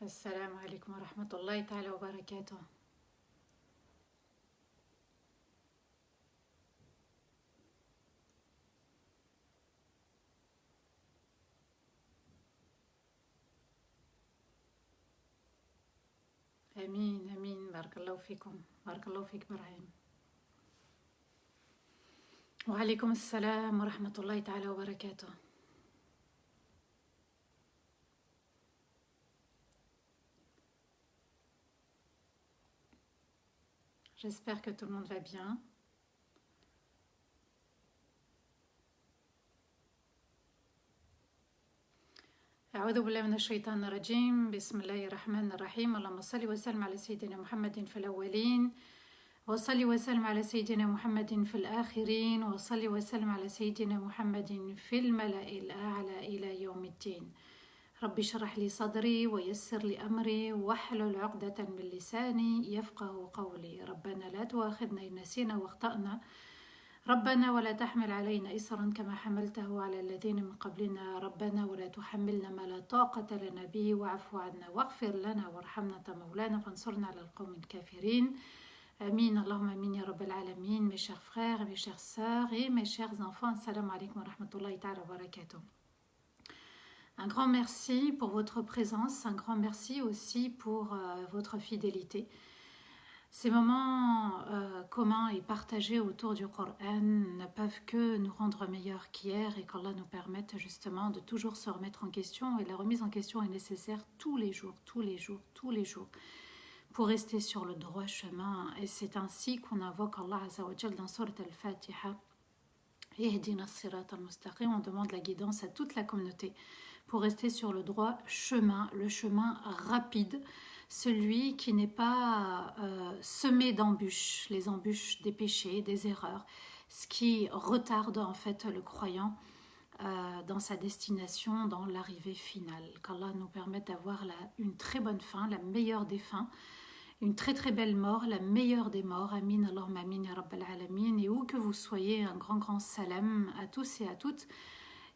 السلام عليكم ورحمة الله تعالى وبركاته. آمين آمين، بارك الله فيكم، بارك الله فيك إبراهيم. وعليكم السلام ورحمة الله تعالى وبركاته. J'espère que tout le monde va bien. أعوذ بالله من الشيطان الرجيم، بسم الله الرحمن الرحيم. اللهم صل وسلم على سيدنا محمد في الأولين، وصل وسلم على سيدنا محمد في الآخرين، وصل وسلم على سيدنا محمد في الملأ الأعلى إلى يوم الدين. رب اشرح لي صدري ويسر لي أمري واحلل عقدة من لساني يفقه قولي. ربنا لا تؤاخذنا إن نسينا واخطأنا، ربنا ولا تحمل علينا إصرا كما حملته على الذين من قبلنا، ربنا ولا تحملنا ما لا طاقة لنا به واعف عنا واغفر لنا وارحمنا أنت مولانا فانصرنا على القوم الكافرين. Amin, Allahumma amin ya rabbal alamin. Mes chers frères, mes chères sœurs et mes chers enfants, assalamu alaikum wa rahmatullahi ta'ala wa barakatuh. Un grand merci pour votre présence, un grand merci aussi pour votre fidélité. Ces moments communs et partagés autour du Coran ne peuvent que nous rendre meilleurs qu'hier et qu'Allah nous permette justement de toujours se remettre en question. Et la remise en question est nécessaire tous les jours, tous les jours, tous les jours, pour rester sur le droit chemin. Et c'est ainsi qu'on invoque Allah Azza wa Jal dans Surat Al-Fatiha. Ihdina as-sirat al-mustaqim. On demande la guidance à toute la communauté pour rester sur le droit chemin, le chemin rapide, celui qui n'est pas semé d'embûches, les embûches des péchés, des erreurs, ce qui retarde en fait le croyant dans sa destination, dans l'arrivée finale. Qu'Allah nous permette d'avoir une très bonne fin, la meilleure des fins, une très très belle mort, la meilleure des morts. Amin, Allahumma amin ya rabbal alamin. Et où que vous soyez, un grand salam à tous et à toutes.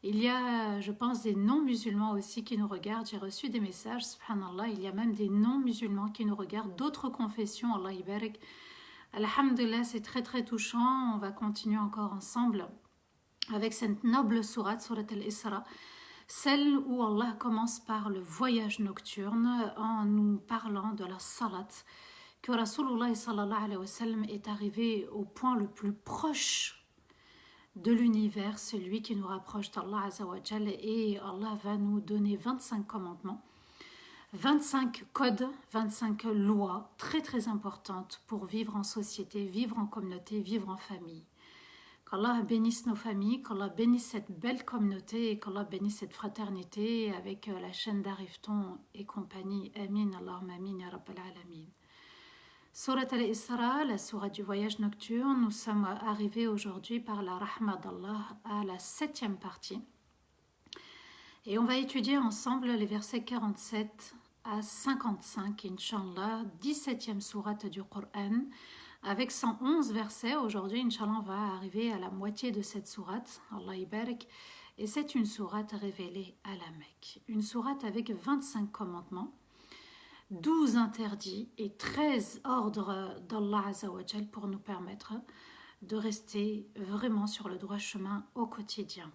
Il y a, je pense, des non-musulmans aussi qui nous regardent. J'ai reçu des messages, subhanallah, il y a même des non-musulmans qui nous regardent, d'autres confessions, Allah ibarak. Alhamdulillah, c'est très très touchant. On va continuer encore ensemble avec cette noble sourate, sourate al-Isra, celle où Allah commence par le voyage nocturne en nous parlant de la salat, que Rasulullah sallallahu alayhi wa sallam est arrivé au point le plus proche de l'univers, celui qui nous rapproche d'Allah Azza wa Jal, et Allah va nous donner 25 commandements, 25 codes, 25 lois très très importantes pour vivre en société, vivre en communauté, vivre en famille. Qu'Allah bénisse nos familles, qu'Allah bénisse cette belle communauté et qu'Allah bénisse cette fraternité avec la chaîne d'Arifton et compagnie. Amin, Allahumma amin, ya rabbal alamin. Surat al-Isra, la sourate du voyage nocturne, nous sommes arrivés aujourd'hui par la rahma d'Allah à la 7e partie. Et on va étudier ensemble les versets 47 à 55, Inch'Allah, 17e sourate du Coran, avec 111 versets. Aujourd'hui, Inch'Allah, on va arriver à la moitié de cette sourate, Allah ibarak, et c'est une sourate révélée à la Mecque. Une sourate avec 25 commandements, 12 interdits et 13 ordres d'Allah Azza wa Jal pour nous permettre de rester vraiment sur le droit chemin au quotidien.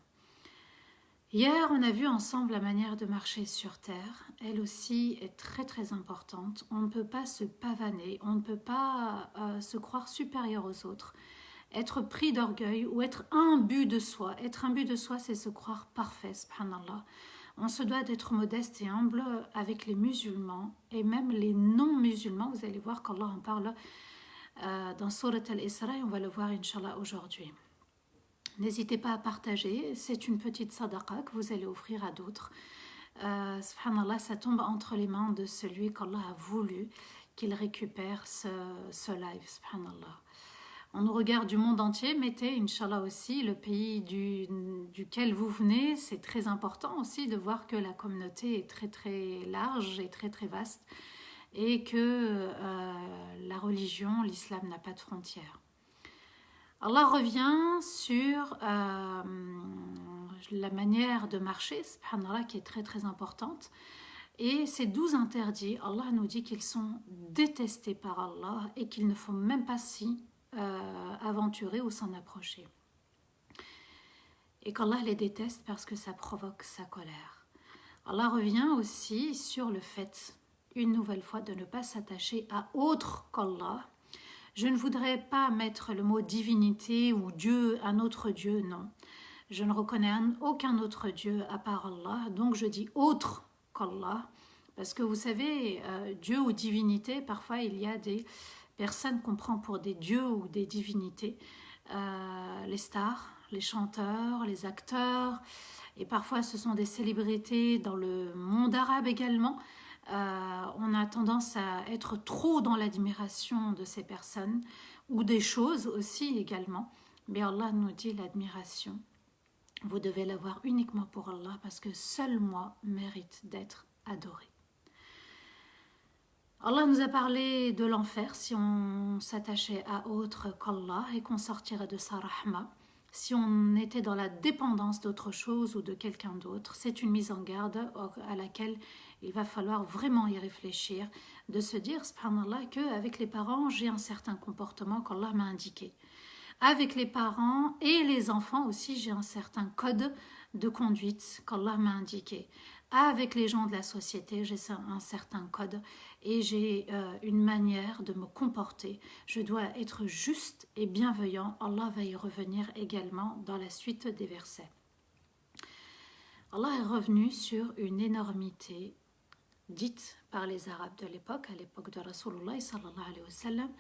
Hier, on a vu ensemble la manière de marcher sur terre. Elle aussi est très très importante. On ne peut pas se pavaner, on ne peut pas se croire supérieur aux autres, être pris d'orgueil ou être imbu de soi. Être imbu de soi, c'est se croire parfait, subhanallah. On se doit d'être modeste et humble avec les musulmans et même les non-musulmans. Vous allez voir qu'Allah en parle dans Surat al-Isra et on va le voir Inch'Allah aujourd'hui. N'hésitez pas à partager, c'est une petite sadaqa que vous allez offrir à d'autres. Subhanallah, ça tombe entre les mains de celui qu'Allah a voulu qu'il récupère ce live, subhanallah. On nous regarde du monde entier, mettez, Inch'Allah aussi, le pays duquel vous venez. C'est très important aussi de voir que la communauté est très très large et très très vaste et que la religion, l'islam n'a pas de frontières. Allah revient sur la manière de marcher, subhanallah, qui est très très importante. Et ces 12 interdits, Allah nous dit qu'ils sont détestés par Allah et qu'il ne faut même pas s'y aventurer ou s'en approcher. Et qu'Allah les déteste parce que ça provoque sa colère. Allah revient aussi sur le fait, une nouvelle fois, de ne pas s'attacher à autre qu'Allah. Je ne voudrais pas mettre le mot divinité ou Dieu, un autre Dieu, non. Je ne reconnais aucun autre Dieu à part Allah, donc je dis autre qu'Allah, parce que vous savez, Dieu ou divinité, parfois il y a des personnes qu'on prend pour des dieux ou des divinités, les stars, les chanteurs, les acteurs, et parfois ce sont des célébrités dans le monde arabe également. On a tendance à être trop dans l'admiration de ces personnes, ou des choses aussi également, mais Allah nous dit l'admiration. Vous devez l'avoir uniquement pour Allah parce que seul moi mérite d'être adoré. Allah nous a parlé de l'enfer si on s'attachait à autre qu'Allah et qu'on sortirait de sa rahma. Si on était dans la dépendance d'autre chose ou de quelqu'un d'autre, c'est une mise en garde à laquelle il va falloir vraiment y réfléchir, de se dire, subhanallah, qu'avec les parents, j'ai un certain comportement qu'Allah m'a indiqué. Avec les parents et les enfants aussi, j'ai un certain code de conduite qu'Allah m'a indiqué. Avec les gens de la société, j'ai un certain code et j'ai une manière de me comporter. Je dois être juste et bienveillant. Allah va y revenir également dans la suite des versets. Allah est revenu sur une énormité dite par les Arabes de l'époque, à l'époque de Rasulullah sallallahu alayhi wa sallam,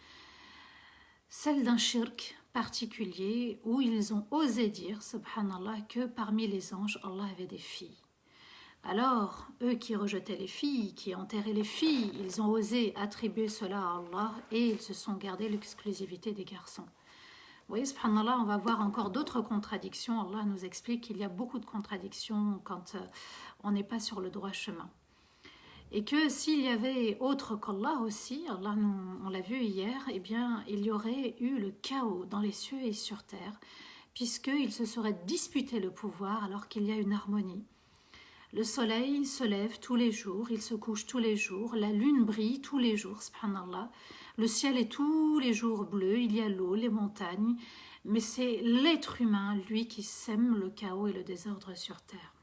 celle d'un shirk particulier où ils ont osé dire, subhanallah, que parmi les anges, Allah avait des filles. Alors, eux qui rejetaient les filles, qui enterraient les filles, ils ont osé attribuer cela à Allah et ils se sont gardés l'exclusivité des garçons. Vous voyez, subhanallah, on va voir encore d'autres contradictions. Allah nous explique qu'il y a beaucoup de contradictions quand on n'est pas sur le droit chemin. Et que s'il y avait autre qu'Allah aussi, Allah on l'a vu hier, eh bien, il y aurait eu le chaos dans les cieux et sur terre, puisqu'ils se seraient disputés le pouvoir alors qu'il y a une harmonie. Le soleil se lève tous les jours, il se couche tous les jours, la lune brille tous les jours, subhanallah. Le ciel est tous les jours bleu, il y a l'eau, les montagnes, mais c'est l'être humain, lui, qui sème le chaos et le désordre sur terre.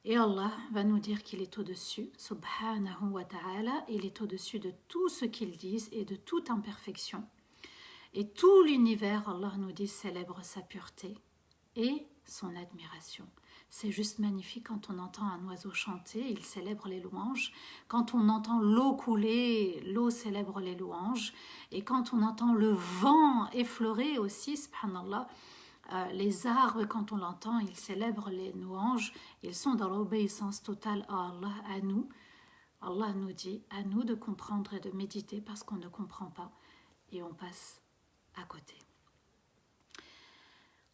Et Allah va nous dire qu'il est au-dessus, subhanahu wa ta'ala, il est au-dessus de tout ce qu'ils disent et de toute imperfection. Et tout l'univers, Allah nous dit, célèbre sa pureté et son admiration. C'est juste magnifique quand on entend un oiseau chanter, il célèbre les louanges. Quand on entend l'eau couler, l'eau célèbre les louanges. Et quand on entend le vent effleurer aussi, subhanallah, les arbres, quand on l'entend, ils célèbrent les louanges. Ils sont dans l'obéissance totale à Allah, à nous. Allah nous dit, à nous de comprendre et de méditer parce qu'on ne comprend pas. Et on passe à côté.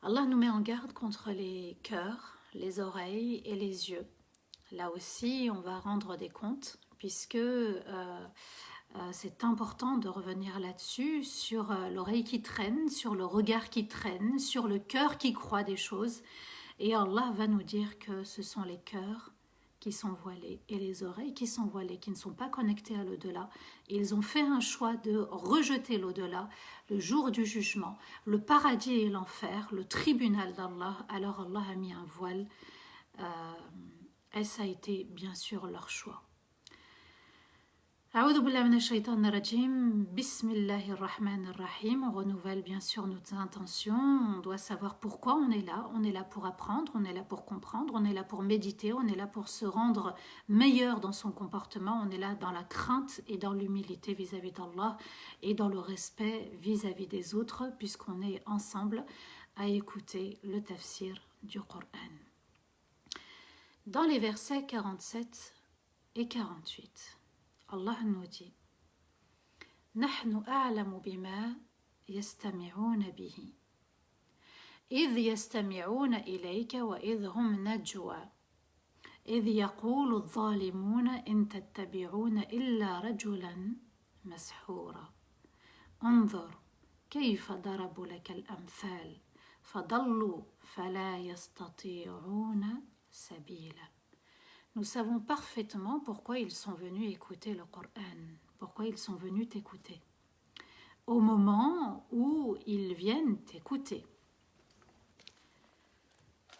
Allah nous met en garde contre les cœurs, les oreilles et les yeux. Là aussi, on va rendre des comptes puisque c'est important de revenir là-dessus, sur l'oreille qui traîne, sur le regard qui traîne, sur le cœur qui croit des choses. Et Allah va nous dire que ce sont les cœurs qui sont voilés et les oreilles qui sont voilées, qui ne sont pas connectées à l'au-delà. Ils ont fait un choix de rejeter l'au-delà, le jour du jugement, le paradis et l'enfer, le tribunal d'Allah. Alors Allah a mis un voile et ça a été bien sûr leur choix. A'oudhu billahi minash shaitanir rajim. Bismillahir rahmanir rahim. On renouvelle bien sûr nos intentions. On doit savoir pourquoi on est là. On est là pour apprendre, on est là pour comprendre, on est là pour méditer, on est là pour se rendre meilleur dans son comportement. On est là dans la crainte et dans l'humilité vis-à-vis d'Allah et dans le respect vis-à-vis des autres, puisqu'on est ensemble à écouter le tafsir du Coran. Dans les versets 47 et 48, Allah nous dit نحن أعلم بما يستمعون به إذ يستمعون إليك وإذ هم نجوى إذ يقول الظالمون إن تتبعون إلا رجلا مسحورا انظر كيف ضربوا لك الأمثال فضلوا فلا يستطيعون سبيلا nous savons parfaitement pourquoi ils sont venus écouter le Coran, pourquoi ils sont venus t'écouter. Au moment où ils viennent t'écouter.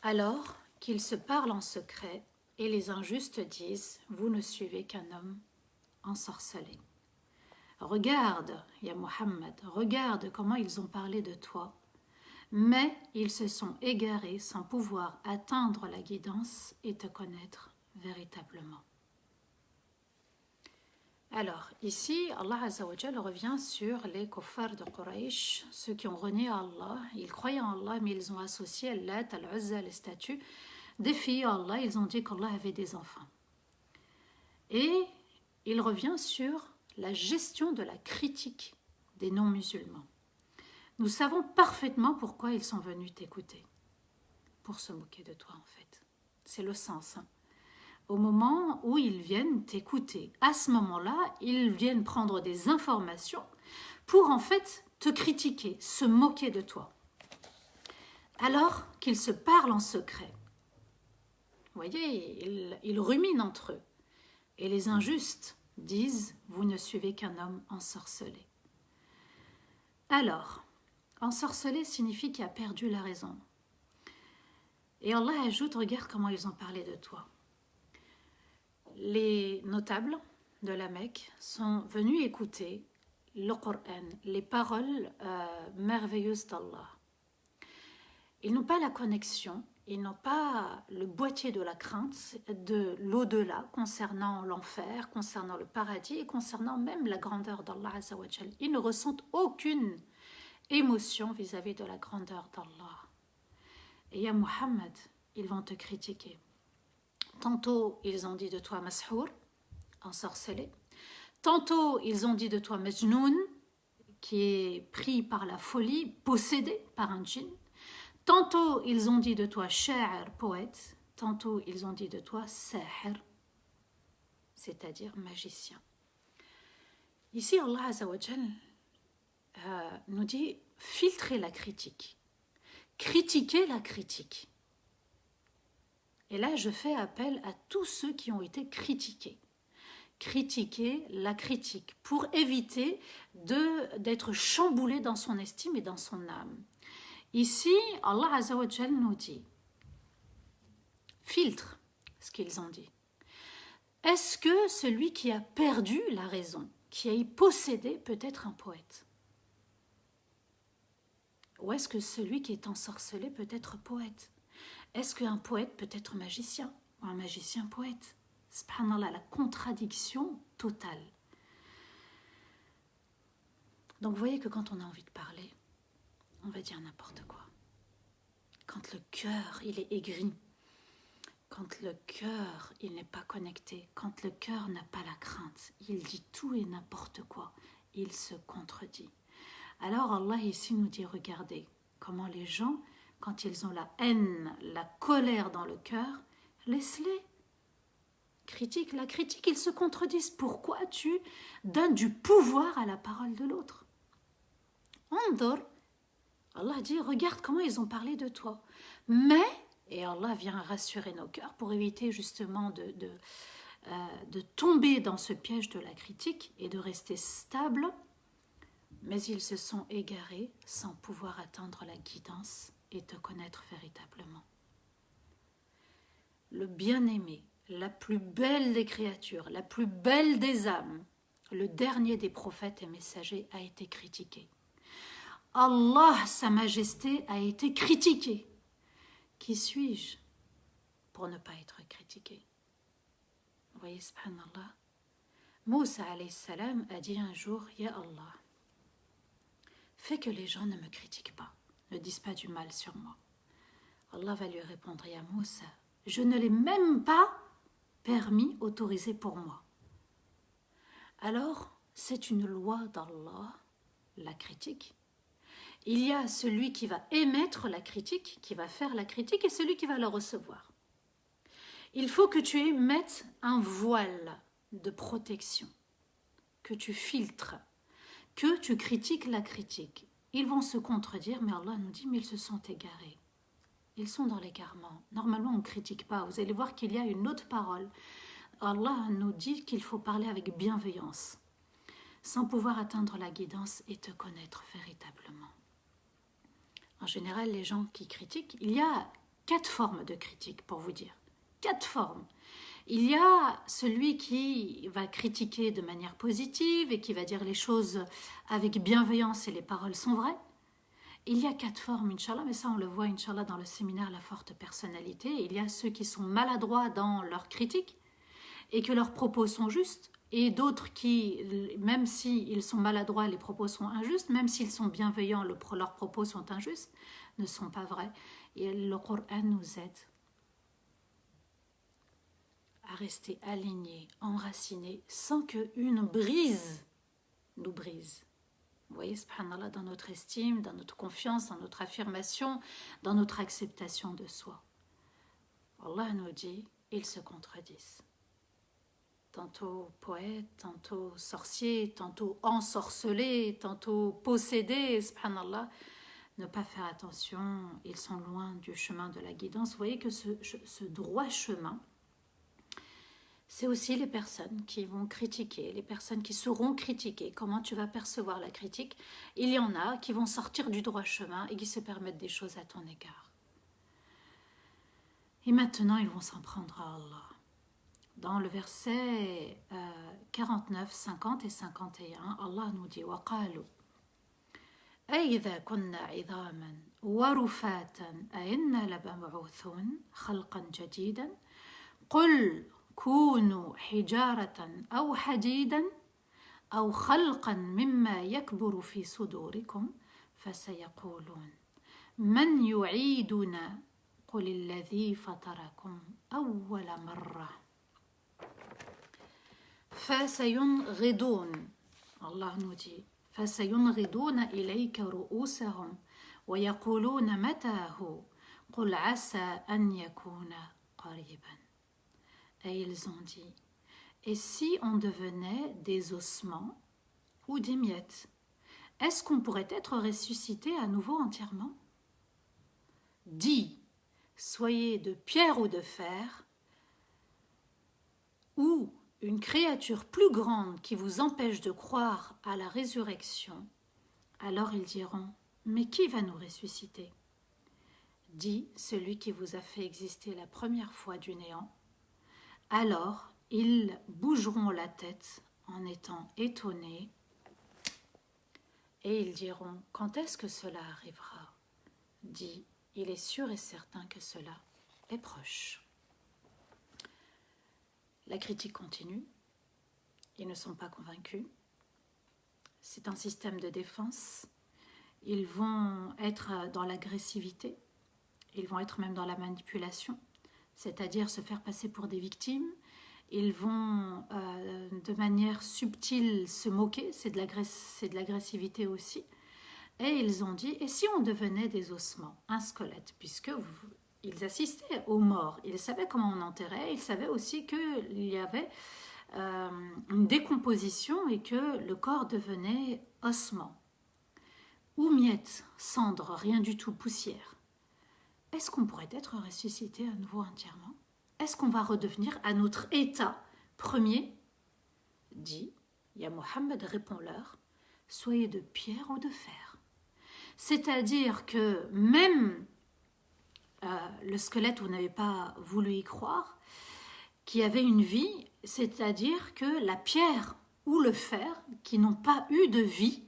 Alors qu'ils se parlent en secret et les injustes disent « Vous ne suivez qu'un homme ensorcelé ». Regarde, ya Muhammad, regarde comment ils ont parlé de toi. Mais ils se sont égarés sans pouvoir atteindre la guidance et te connaître véritablement. Alors, ici, Allah Azza wa Jal revient sur les kuffars de Quraysh, ceux qui ont renié Allah. Ils croyaient en Allah, mais ils ont associé Lat, Al-Uzza, les statues des filles à Allah. Ils ont dit qu'Allah avait des enfants. Et il revient sur la gestion de la critique des non-musulmans. Nous savons parfaitement pourquoi ils sont venus t'écouter. Pour se moquer de toi, en fait. C'est le sens. Au moment où ils viennent t'écouter, à ce moment-là, ils viennent prendre des informations pour, en fait, te critiquer, se moquer de toi. Alors qu'ils se parlent en secret. Vous voyez, ils ruminent entre eux. Et les injustes disent « Vous ne suivez qu'un homme ensorcelé ». Alors, ensorcelé signifie qu'il a perdu la raison. Et Allah ajoute, regarde comment ils ont parlé de toi. Les notables de la Mecque sont venus écouter le Coran, les paroles merveilleuses d'Allah. Ils n'ont pas la connexion, ils n'ont pas le boîtier de la crainte de l'au-delà concernant l'enfer, concernant le paradis et concernant même la grandeur d'Allah Azza wa Jal. Ils ne ressentent aucune émotion vis-à-vis de la grandeur d'Allah. Et ya Muhammad, ils vont te critiquer. Tantôt, ils ont dit de toi mashour, ensorcelé. Tantôt, ils ont dit de toi majnoun, qui est pris par la folie, possédé par un djinn. Tantôt, ils ont dit de toi sha'ir, poète. Tantôt, ils ont dit de toi sahir, c'est-à-dire magicien. Ici, Allah Azza wa Jal nous dit filtrer la critique, critiquer la critique. Et là, je fais appel à tous ceux qui ont été critiqués. Critiquer la critique pour éviter d'être chamboulé dans son estime et dans son âme. Ici, Allah Azza wa Jal nous dit filtre ce qu'ils ont dit. Est-ce que celui qui a perdu la raison, qui a possédé peut être un poète? Ou est-ce que celui qui est ensorcelé peut être poète? Est-ce qu'un poète peut être magicien? Ou un magicien poète? Subhanallah, la contradiction totale. Donc vous voyez que quand on a envie de parler, on va dire n'importe quoi. Quand le cœur, il est aigri, quand le cœur, il n'est pas connecté, quand le cœur n'a pas la crainte, il dit tout et n'importe quoi, il se contredit. Alors Allah ici nous dit, regardez comment les gens, quand ils ont la haine, la colère dans le cœur, laisse-les. Critique, la critique, ils se contredisent. Pourquoi tu donnes du pouvoir à la parole de l'autre? Andor, Allah dit, regarde comment ils ont parlé de toi. Mais, et Allah vient rassurer nos cœurs pour éviter justement de tomber dans ce piège de la critique et de rester stable, mais ils se sont égarés sans pouvoir atteindre la guidance et te connaître véritablement. Le bien-aimé, la plus belle des créatures, la plus belle des âmes, le dernier des prophètes et messagers a été critiqué. Allah, sa majesté, a été critiqué. Qui suis-je pour ne pas être critiqué? Vous voyez, subhanallah. Moussa alayhi salam a dit un jour, Ya Allah, fais que les gens ne me critiquent pas, ne disent pas du mal sur moi. Allah va lui répondre, Ya Moussa, je ne l'ai même pas permis, autorisé pour moi. Alors, c'est une loi d'Allah, la critique. Il y a celui qui va émettre la critique, qui va faire la critique, et celui qui va la recevoir. Il faut que tu émettes un voile de protection, que tu filtres, que tu critiques la critique. Ils vont se contredire, mais Allah nous dit, mais ils se sont égarés. ils sont dans l'égarement. Normalement, on ne critique pas. Vous allez voir qu'il y a une autre parole. Allah nous dit qu'il faut parler avec bienveillance, sans pouvoir atteindre la guidance et te connaître véritablement. En général, les gens qui critiquent, il y a 4 formes de critique, pour vous dire. 4 formes. Il y a celui qui va critiquer de manière positive et qui va dire les choses avec bienveillance et les paroles sont vraies. Il y a 4 formes, Inch'Allah, mais ça on le voit, Inch'Allah, dans le séminaire La Forte Personnalité. Il y a ceux qui sont maladroits dans leur critique et que leurs propos sont justes, et d'autres qui, même s'ils sont maladroits, les propos sont injustes, même s'ils sont bienveillants, leurs propos sont injustes, ne sont pas vrais. Et le Coran nous aide à rester alignés, enracinés, sans qu'une brise nous brise. Vous voyez, subhanallah, dans notre estime, dans notre confiance, dans notre affirmation, dans notre acceptation de soi. Allah nous dit, ils se contredisent. Tantôt poète, tantôt sorcier, tantôt ensorcelé, tantôt possédé, subhanallah. Ne pas faire attention, ils sont loin du chemin de la guidance. Vous voyez que ce droit chemin, c'est aussi les personnes qui vont critiquer, les personnes qui seront critiquées. Comment tu vas percevoir la critique? Il y en a qui vont sortir du droit chemin et qui se permettent des choses à ton égard. Et maintenant, ils vont s'en prendre à Allah. Dans le verset 49, 50 et 51, Allah nous dit وَقَالُوا أَإِذَا كُنَّا عِظَامًا وَرُفَاتًا أَإِنَّا لَمَبْعُوثُونَ خَلْقًا جَدِيدًا قُلْ كُونُوا حِجَارَةً أَوْ حَدِيدًا أَوْ خَلْقًا مِمَّا يَكْبُرُ فِي صُدُورِكُمْ فَسَيَقُولُونَ مَنْ يُعِيدُنَا قُلِ الَّذِي فَطَرَكُمْ أَوَّلَ مَرَّةٍ فسينغضون الله nous dit فسينغضون إليك رؤوسهم ويقولون متى هو قل عسى أن يكون قريبا. Et ils ont dit, et si on devenait des ossements ou des miettes, est-ce qu'on pourrait être ressuscité à nouveau entièrement? Dis, soyez de pierre ou de fer, ou une créature plus grande qui vous empêche de croire à la résurrection, alors ils diront, mais qui va nous ressusciter? Dit celui qui vous a fait exister la première fois du néant. Alors ils bougeront la tête en étant étonnés et ils diront, quand est-ce que cela arrivera? Dit, il est sûr et certain que cela est proche. La critique continue, ils ne sont pas convaincus, c'est un système de défense, ils vont être dans l'agressivité, ils vont être même dans la manipulation, c'est-à-dire se faire passer pour des victimes, ils vont de manière subtile se moquer, c'est de l'agressivité aussi, et ils ont dit, et si on devenait des ossements, un squelette, puisque ils assistaient aux morts, ils savaient comment on enterrait, ils savaient aussi qu'il y avait une décomposition et que le corps devenait ossement. Ou miettes, cendres, rien du tout, poussière. Est-ce qu'on pourrait être ressuscité à nouveau entièrement? Est-ce qu'on va redevenir à notre état premier? Dit, ya Mohammed, répond-leur, soyez de pierre ou de fer. C'est-à-dire que même le squelette, vous n'avez pas voulu y croire, qui avait une vie, c'est-à-dire que la pierre ou le fer, qui n'ont pas eu de vie,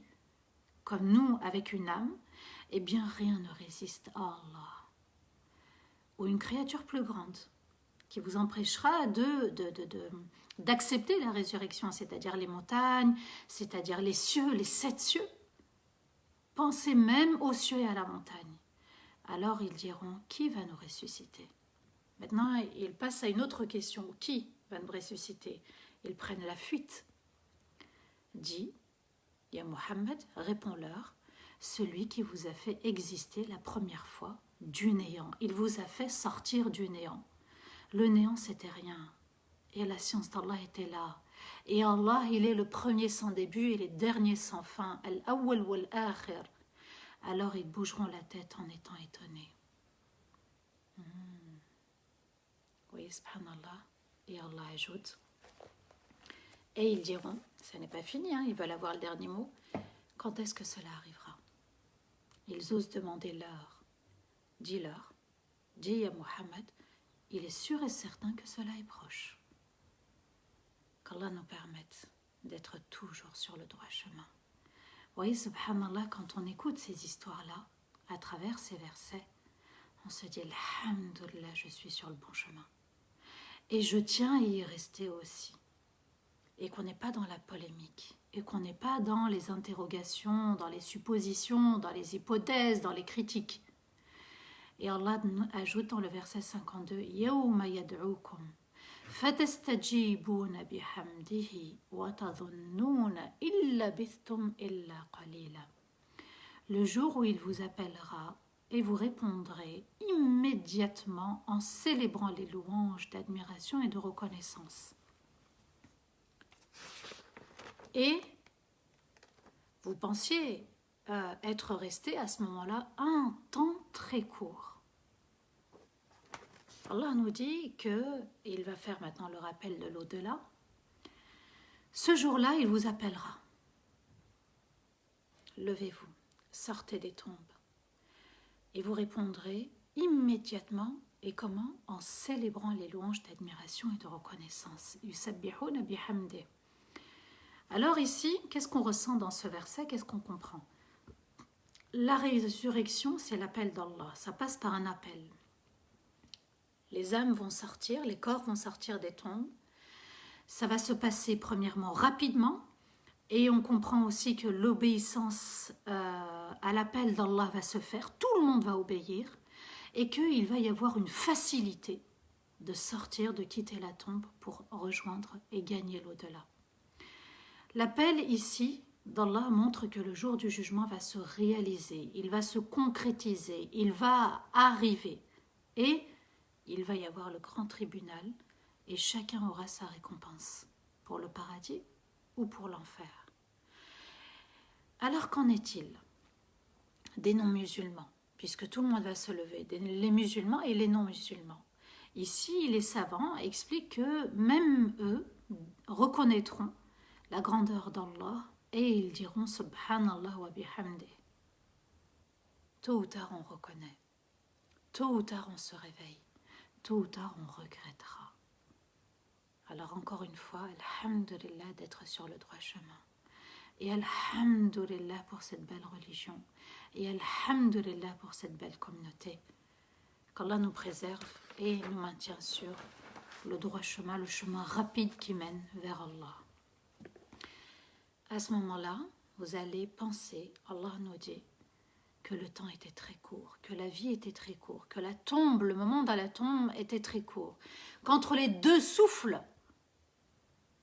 comme nous avec une âme, eh bien rien ne résiste à Allah. Ou une créature plus grande, qui vous empêchera d'accepter la résurrection, c'est-à-dire les montagnes, c'est-à-dire les cieux, les 7 cieux. Pensez même aux cieux et à la montagne. Alors ils diront, qui va nous ressusciter? Maintenant, ils passent à une autre question, qui va nous ressusciter? Ils prennent la fuite. Dit, ya Mohammed, réponds-leur, celui qui vous a fait exister la première fois du néant. Il vous a fait sortir du néant. Le néant, c'était rien. Et la science d'Allah était là. Et Allah, il est le premier sans début et le dernier sans fin. Al-awwal wal-akhir. Alors ils bougeront la tête en étant étonnés. voyez, subhanallah. Et Allah ajoute, et ils diront, ce n'est pas fini, hein, ils veulent avoir le dernier mot, quand est-ce que cela arrivera? Ils osent demander l'heure. Dis-leur, dis à Muhammad, il est sûr et certain que cela est proche. Qu'Allah nous permette d'être toujours sur le droit chemin. Vous voyez, subhanallah, quand on écoute ces histoires-là, à travers ces versets, on se dit, alhamdoulilah, je suis sur le bon chemin. Et je tiens à y rester aussi. Et qu'on n'est pas dans la polémique, et qu'on n'est pas dans les interrogations, dans les suppositions, dans les hypothèses, dans les critiques. Et Allah ajoute dans le verset 52, يَوْمَ يَدْعُوكُمْ فَتَسْتَجِيبُونَ بِحَمْدِهِ وَتَظُنُّونَ إِلَّا بِثْتُمْ إِلَّا قَلِيلًا. Le jour où il vous appellera, et vous répondrez immédiatement en célébrant les louanges d'admiration et de reconnaissance. Et vous pensiez être resté à ce moment-là un temps très court. Allah nous dit qu'il va faire maintenant le rappel de l'au-delà. Ce jour-là, il vous appellera. Levez-vous, sortez des tombes. Et vous répondrez immédiatement, et comment? En célébrant les louanges d'admiration et de reconnaissance. Yusabbihuna bihamdih. Alors ici, qu'est-ce qu'on ressent dans ce verset? Qu'est-ce qu'on comprend? La résurrection, c'est l'appel d'Allah. Ça passe par un appel. Les âmes vont sortir, les corps vont sortir des tombes. Ça va se passer premièrement rapidement. Et on comprend aussi que l'obéissance à l'appel d'Allah va se faire, tout le monde va obéir, et qu'il va y avoir une facilité de sortir, de quitter la tombe pour rejoindre et gagner l'au-delà. L'appel ici d'Allah montre que le jour du jugement va se réaliser, il va se concrétiser, il va arriver, et il va y avoir le grand tribunal, et chacun aura sa récompense, pour le paradis ou pour l'enfer. Alors qu'en est-il des non-musulmans, puisque tout le monde va se lever, les musulmans et les non-musulmans? Ici, les savants expliquent que même eux reconnaîtront la grandeur d'Allah et ils diront Subhanallah wa bihamdih. Tôt ou tard, on reconnaît. Tôt ou tard, on se réveille. Tôt ou tard, on regrettera. Alors encore une fois, alhamdulillah d'être sur le droit chemin. Et alhamdulillah pour cette belle religion. Et alhamdulillah pour cette belle communauté. Qu'Allah nous préserve et nous maintient sur le droit chemin, le chemin rapide qui mène vers Allah. À ce moment-là, vous allez penser, Allah nous dit, que le temps était très court, que la vie était très court, que la tombe, le moment dans la tombe était très court. Qu'entre les deux souffles,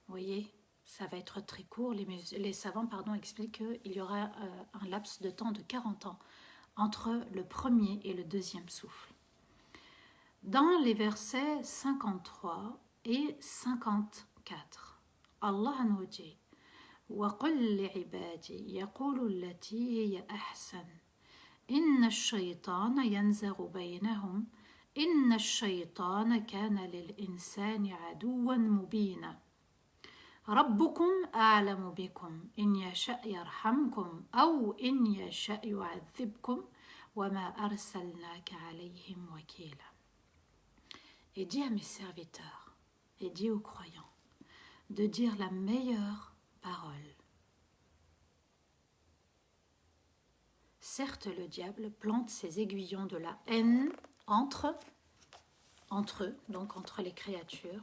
vous voyez, ça va être très court. Les savants expliquent qu'il y aura un laps de temps de 40 ans entre le premier et le deuxième souffle. Dans les versets 53 et 54, Allah nous dit وَقُلْ لِعِبَادِي يَقُولُوا الَّتِي هِيَ أَحْسَنُ إِنَّ الشَّيْطَانَ يَنزَغُ بَيْنَهُمْ إِنَّ الشَّيْطَانَ كَانَ لِلْإِنسَانِ عَدُوًّا مُبِينًا ربكم أعلم بكم إن يشاء يرحمكم أو إن يشاء يعذبكم وما أرسلناك عليهم وكيلا. Et dis à mes serviteurs, et dis aux croyants, de dire la meilleure parole. Certes, le diable plante ses aiguillons de la haine entre eux, donc entre les créatures.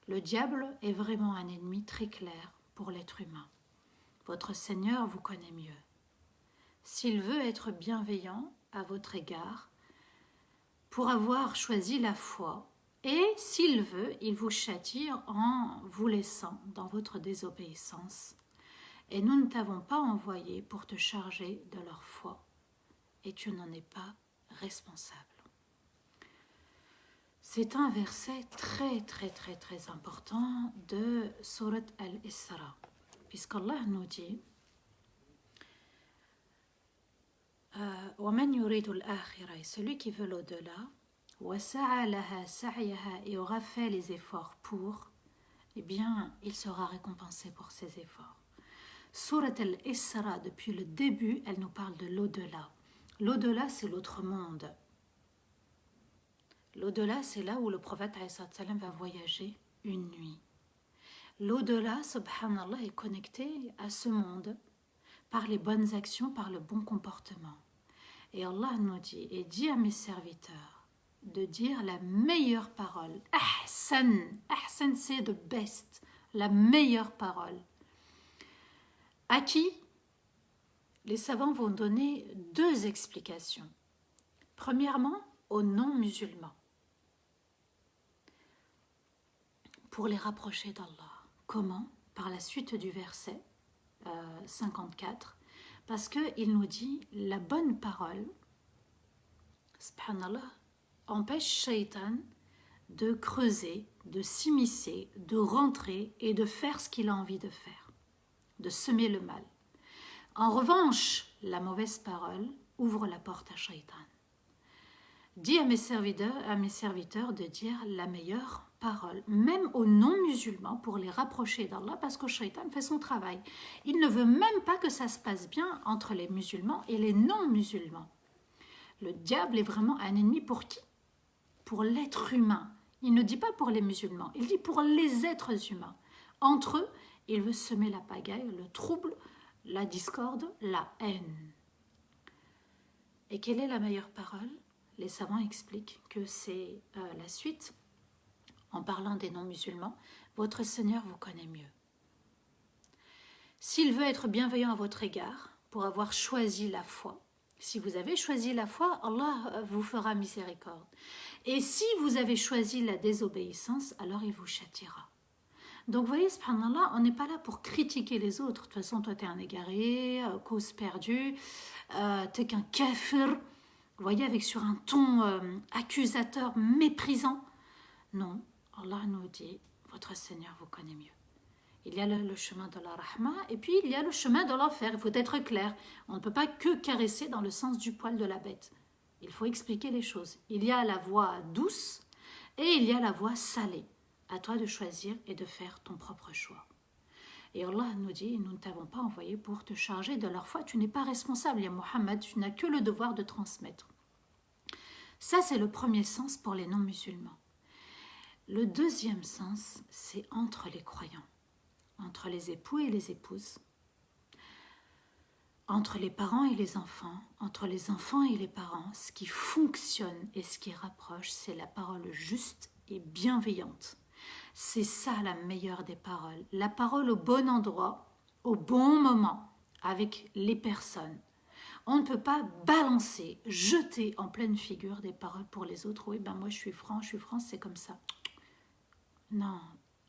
Le diable est vraiment un ennemi très clair pour l'être humain. Votre Seigneur vous connaît mieux. S'il veut être bienveillant à votre égard, pour avoir choisi la foi, et s'il veut, il vous châtie en vous laissant dans votre désobéissance. Et nous ne t'avons pas envoyé pour te charger de leur foi, et tu n'en es pas responsable. C'est un verset très très très très important de Surat Al-Isra, puisqu'Allah nous dit وَمَنْ يُرِيدُ الْآخِرَةَ, celui qui veut l'au-delà, وَسَعَى لَهَا سَعْيَهَا et aura fait les efforts pour, eh bien, il sera récompensé pour ses efforts. Surat al-Isra, depuis le début, elle nous parle de l'au-delà. L'au-delà, c'est l'autre monde. L'au-delà, c'est là où le prophète va voyager une nuit. L'au-delà, subhanallah, est connecté à ce monde par les bonnes actions, par le bon comportement. Et Allah nous dit, et dit à mes serviteurs, de dire la meilleure parole. Ahsan, ahsan c'est the best, la meilleure parole. À qui? Les savants vont donner deux explications. Premièrement, aux non-musulmans, pour les rapprocher d'Allah. Comment? Par la suite du verset 54, parce qu'il nous dit la bonne parole, subhanallah, empêche Shaitan de creuser, de s'immiscer, de rentrer et de faire ce qu'il a envie de faire, de semer le mal. En revanche, la mauvaise parole ouvre la porte à Shaitan. Dis à mes serviteurs de dire la meilleure parole, même aux non-musulmans, pour les rapprocher d'Allah, parce que Shaitan fait son travail. Il ne veut même pas que ça se passe bien entre les musulmans et les non-musulmans. Le diable est vraiment un ennemi pour qui? Pour l'être humain. Il ne dit pas pour les musulmans, il dit pour les êtres humains. Entre eux, il veut semer la pagaille, le trouble, la discorde, la haine. Et quelle est la meilleure parole? Les savants expliquent que c'est la suite, en parlant des non-musulmans, votre Seigneur vous connaît mieux. S'il veut être bienveillant à votre égard, pour avoir choisi la foi, si vous avez choisi la foi, Allah vous fera miséricorde. Et si vous avez choisi la désobéissance, alors il vous châtiera. Donc vous voyez, subhanallah, on n'est pas là pour critiquer les autres. De toute façon, toi t'es un égaré, cause perdue, t'es qu'un kafir. Vous voyez, avec sur un ton accusateur, méprisant. Non, Allah nous dit, votre Seigneur vous connaît mieux. Il y a le chemin de la rahma et puis il y a le chemin de l'enfer. Il faut être clair. On ne peut pas que caresser dans le sens du poil de la bête. Il faut expliquer les choses. Il y a la voie douce et il y a la voie salée. À toi de choisir et de faire ton propre choix. Et Allah nous dit, nous ne t'avons pas envoyé pour te charger de leur foi. Tu n'es pas responsable, ya Muhammad, tu n'as que le devoir de transmettre. Ça, c'est le premier sens pour les non-musulmans. Le deuxième sens, c'est entre les croyants. Entre les époux et les épouses, entre les parents et les enfants, entre les enfants et les parents, ce qui fonctionne et ce qui rapproche, c'est la parole juste et bienveillante. C'est ça la meilleure des paroles. La parole au bon endroit, au bon moment, avec les personnes. On ne peut pas balancer, jeter en pleine figure des paroles pour les autres. Oui, ben moi je suis franc, c'est comme ça. Non.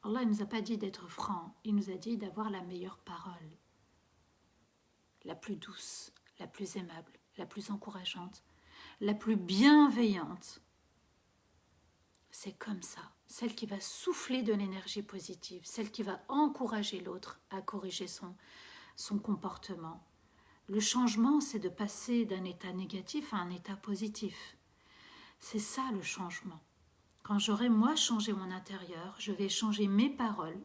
Allah ne nous a pas dit d'être franc, il nous a dit d'avoir la meilleure parole, la plus douce, la plus aimable, la plus encourageante, la plus bienveillante. C'est comme ça, celle qui va souffler de l'énergie positive, celle qui va encourager l'autre à corriger son comportement. Le changement, c'est de passer d'un état négatif à un état positif. C'est ça le changement. Quand j'aurai moi changé mon intérieur, je vais changer mes paroles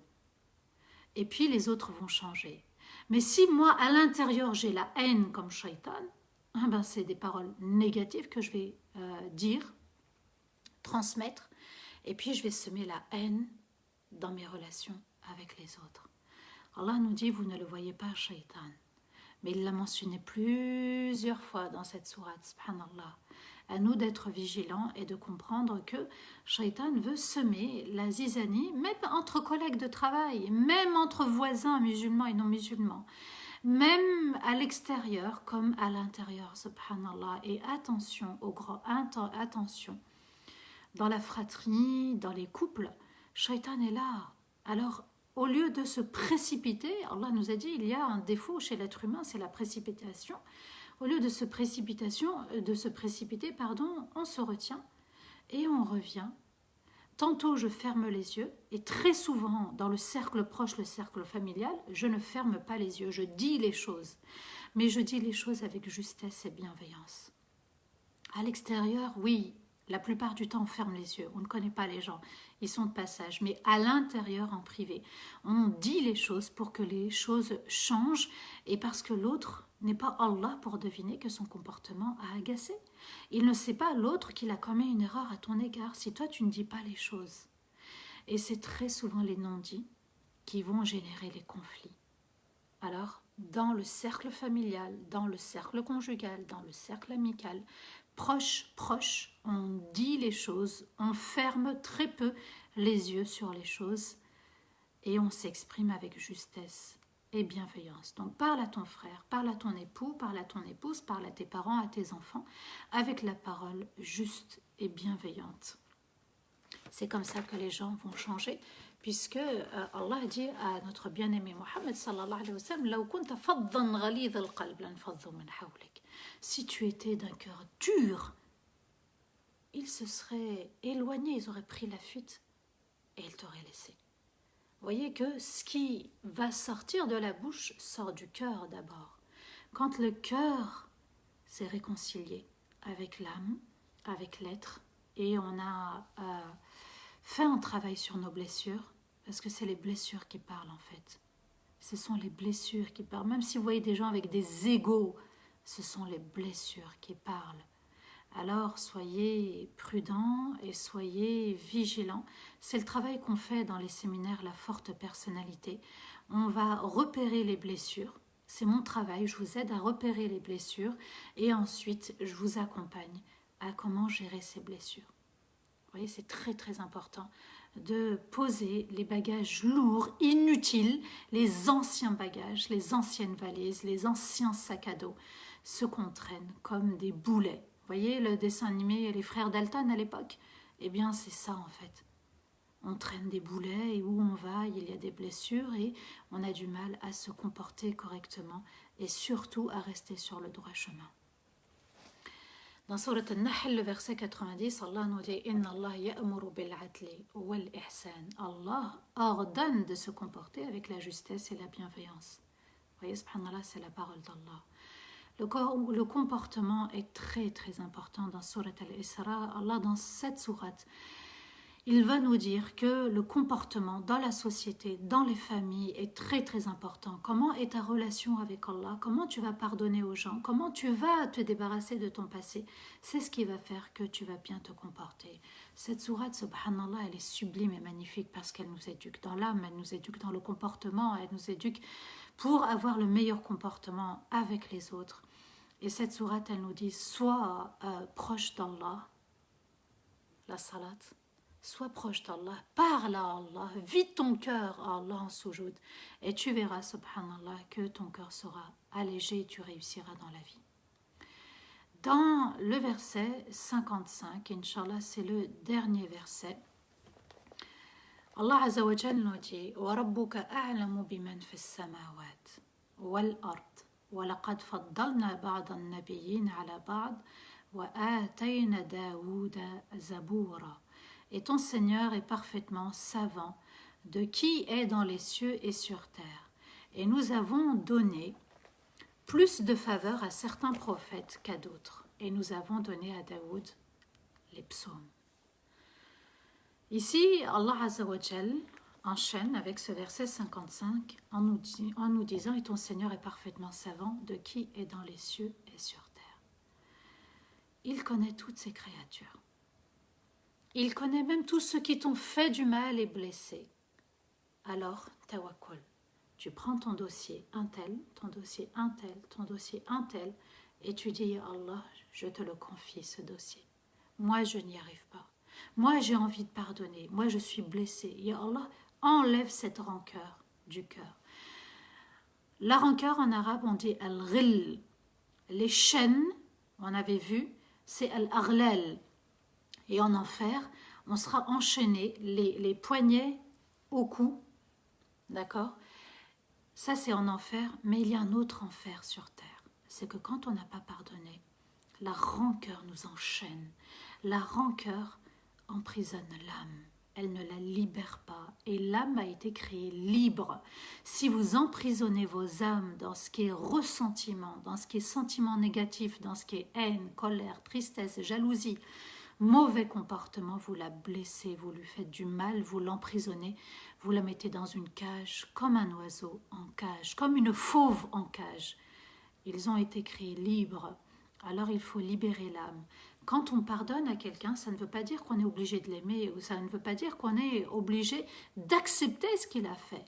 et puis les autres vont changer. Mais si moi à l'intérieur j'ai la haine comme Shaitan, ben c'est des paroles négatives que je vais dire, transmettre et puis je vais semer la haine dans mes relations avec les autres. Allah nous dit, vous ne le voyez pas Shaitan, mais il l'a mentionné plusieurs fois dans cette sourate, subhanallah. À nous d'être vigilants et de comprendre que Shaitan veut semer la zizanie, même entre collègues de travail, même entre voisins musulmans et non musulmans, même à l'extérieur comme à l'intérieur, subhanallah. Et attention, attention, dans la fratrie, dans les couples, Shaitan est là. Alors, au lieu de se précipiter, Allah nous a dit, il y a un défaut chez l'être humain, c'est la précipitation. Au lieu de se précipiter, on se retient et on revient. Tantôt, je ferme les yeux et très souvent, dans le cercle proche, le cercle familial, je ne ferme pas les yeux, je dis les choses. Mais je dis les choses avec justesse et bienveillance. À l'extérieur, oui, La plupart du temps, on ferme les yeux, on ne connaît pas les gens, ils sont de passage. Mais à l'intérieur, en privé, on dit les choses pour que les choses changent et parce que l'autre n'est pas Allah pour deviner que son comportement a agacé. Il ne sait pas l'autre qu'il a commis une erreur à ton égard si toi tu ne dis pas les choses. Et c'est très souvent les non-dits qui vont générer les conflits. Alors, dans le cercle familial, dans le cercle conjugal, dans le cercle amical, proche, on dit les choses, on ferme très peu les yeux sur les choses et on s'exprime avec justesse et bienveillance. Donc parle à ton frère, parle à ton époux, parle à ton épouse, parle à tes parents, à tes enfants, avec la parole juste et bienveillante. C'est comme ça que les gens vont changer, puisque Allah a dit à notre bien-aimé Mohammed sallallahu alayhi wa sallam, لو كنت فظا غليظ القلب لانفضوا من حولك. Si tu étais d'un cœur dur, ils se seraient éloignés, ils auraient pris la fuite et ils t'auraient laissé. Vous voyez que ce qui va sortir de la bouche sort du cœur d'abord. Quand le cœur s'est réconcilié avec l'âme, avec l'être, et on a fait un travail sur nos blessures, parce que c'est les blessures qui parlent en fait. Ce sont les blessures qui parlent. Même si vous voyez des gens avec des égos, ce sont les blessures qui parlent. Alors soyez prudents et soyez vigilants. C'est le travail qu'on fait dans les séminaires La Forte Personnalité. On va repérer les blessures. C'est mon travail, je vous aide à repérer les blessures et ensuite je vous accompagne à comment gérer ces blessures. Vous voyez, c'est très très important de poser les bagages lourds, inutiles, les anciens bagages, les anciennes valises, les anciens sacs à dos, ce qu'on traîne comme des boulets. Vous voyez le dessin animé Les Frères Dalton à l'époque? Eh bien c'est ça en fait. On traîne des boulets et où on va, il y a des blessures et on a du mal à se comporter correctement et surtout à rester sur le droit chemin. Dans Surat Al-Nahl, le verset 90, Allah nous dit Inna Allah ya'muru bil-'adli wal-ihsan. Allah ordonne de se comporter avec la justesse et la bienveillance. Vous voyez, subhanallah, c'est la parole d'Allah. Le comportement est très très important dans Surat Al-Isra. Allah, dans cette sourate, il va nous dire que le comportement dans la société, dans les familles est très très important. Comment est ta relation avec Allah? Comment tu vas pardonner aux gens? Comment tu vas te débarrasser de ton passé? C'est ce qui va faire que tu vas bien te comporter. Cette sourate, subhanallah, elle est sublime et magnifique parce qu'elle nous éduque dans l'âme, elle nous éduque dans le comportement, elle nous éduque pour avoir le meilleur comportement avec les autres. Et cette sourate, elle nous dit, sois proche d'Allah, la salat, sois proche d'Allah, parle à Allah, vide ton cœur à Allah en soujoud et tu verras, subhanallah, que ton cœur sera allégé et tu réussiras dans la vie. Dans le verset 55, Inch'Allah, c'est le dernier verset, Allah Azza wa Jal nous dit وَرَبُّكَ أَعْلَمُ بِمَنْ فِي السَّمَاوَاتِ وَالْأَرْضِ وَلَقَدْ فَضَّلْنَا بَعْضَ النَّبِيِّينَ عَلَى بَعْضٍ وَآتَيْنَا دَاوُودَ زَبُورًا. Et ton Seigneur est parfaitement savant de qui est dans les cieux et sur terre. Et nous avons donné plus de faveur à certains prophètes qu'à d'autres. Et nous avons donné à Daoud les psaumes. Ici, Allah Azza wa Jal enchaîne avec ce verset 55 en nous disant « Et ton Seigneur est parfaitement savant de qui est dans les cieux et sur terre. » Il connaît toutes ses créatures. Il connaît même tous ceux qui t'ont fait du mal et blessé. Alors, tawakkul. Tu prends ton dossier un tel, ton dossier un tel, ton dossier un tel, et tu dis « Allah, je te le confie ce dossier. Moi, je n'y arrive pas. Moi, j'ai envie de pardonner. Moi, je suis blessée. Ya Allah, enlève cette rancœur du cœur. » La rancœur, en arabe, on dit « al-ghil ». Les chaînes, on avait vu, c'est « al-aghlal ». Et en enfer, on sera enchaîné, les poignets au cou, d'accord? Ça, c'est en enfer, mais il y a un autre enfer sur terre. C'est que quand on n'a pas pardonné, la rancœur nous enchaîne. La rancœur emprisonne l'âme. Elle ne la libère pas. Et l'âme a été créée libre. Si vous emprisonnez vos âmes dans ce qui est ressentiment, dans ce qui est sentiment négatif, dans ce qui est haine, colère, tristesse, jalousie, mauvais comportement, vous la blessez, vous lui faites du mal, vous l'emprisonnez, vous la mettez dans une cage, comme un oiseau en cage, comme une fauve en cage. Ils ont été créés libres, alors il faut libérer l'âme. Quand on pardonne à quelqu'un, ça ne veut pas dire qu'on est obligé de l'aimer, ou ça ne veut pas dire qu'on est obligé d'accepter ce qu'il a fait.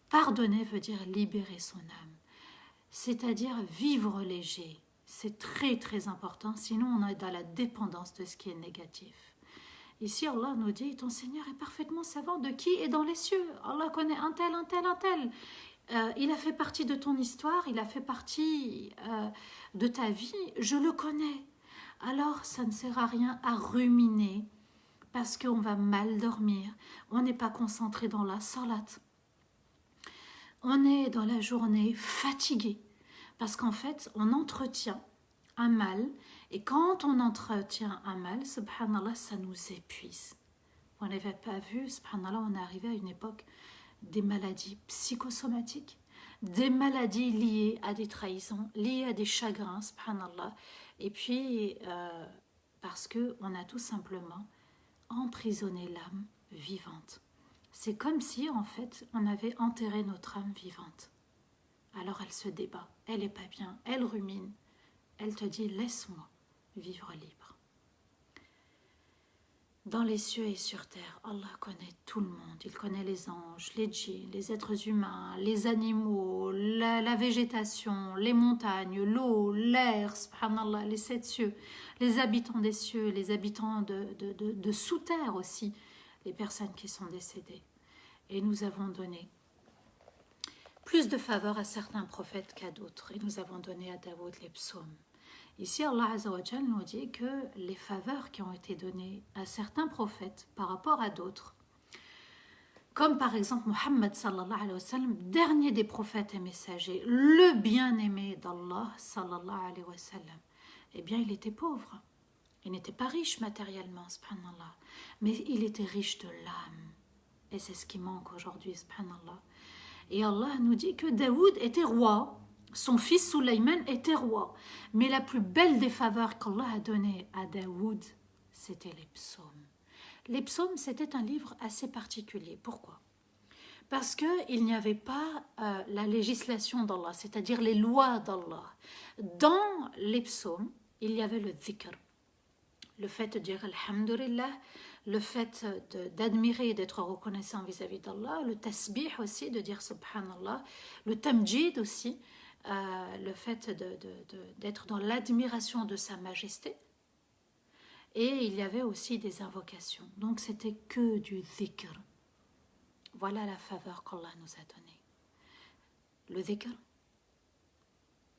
Pardonner veut dire libérer son âme, c'est-à-dire vivre léger. C'est très très important, sinon on est dans la dépendance de ce qui est négatif. Ici, Allah nous dit, ton Seigneur est parfaitement savant de qui est dans les cieux. Allah connaît un tel, un tel, un tel. Il a fait partie de ton histoire, il a fait partie de ta vie, je le connais. Alors, ça ne sert à rien à ruminer, parce qu'on va mal dormir, on n'est pas concentré dans la salat. On est dans la journée fatigué, parce qu'en fait, on entretient un mal, et quand on entretient un mal, subhanallah, ça nous épuise. On n'avait pas vu, subhanallah, on est arrivé à une époque des maladies psychosomatiques, des maladies liées à des trahisons, liées à des chagrins, subhanallah, et puis parce qu'on a tout simplement emprisonné l'âme vivante. C'est comme si, en fait, on avait enterré notre âme vivante. Alors elle se débat, elle n'est pas bien, elle rumine, elle te dit « laisse-moi vivre libre ». Dans les cieux et sur terre, Allah connaît tout le monde. Il connaît les anges, les djinns, les êtres humains, les animaux, la végétation, les montagnes, l'eau, l'air, subhanallah, les 7 cieux, les habitants des cieux, les habitants de sous-terre aussi, les personnes qui sont décédées. Et nous avons donné plus de faveurs à certains prophètes qu'à d'autres. Et nous avons donné à Daoud les psaumes. Ici, Allah Azza wa Jal nous dit que les faveurs qui ont été données à certains prophètes par rapport à d'autres, comme par exemple Muhammad sallallahu alayhi wa sallam, dernier des prophètes et messagers, le bien-aimé d'Allah sallallahu alayhi wa sallam, eh bien il était pauvre. Il n'était pas riche matériellement, subhanallah, mais il était riche de l'âme. Et c'est ce qui manque aujourd'hui, subhanallah. Et Allah nous dit que Daoud était roi. Son fils Sulaiman était roi. Mais la plus belle des faveurs qu'Allah a données à Daoud, c'était les psaumes. Les psaumes, c'était un livre assez particulier. Pourquoi? Parce qu'il n'y avait pas la législation d'Allah, c'est-à-dire les lois d'Allah. Dans les psaumes, il y avait le dhikr. Le fait de dire Alhamdulillah, le fait d'admirer et d'être reconnaissant vis-à-vis d'Allah, le tasbih aussi, de dire Subhanallah, le tamjid aussi, le fait d'être dans l'admiration de sa majesté. Et il y avait aussi des invocations. Donc c'était que du dhikr. Voilà la faveur qu'Allah nous a donnée. Le dhikr.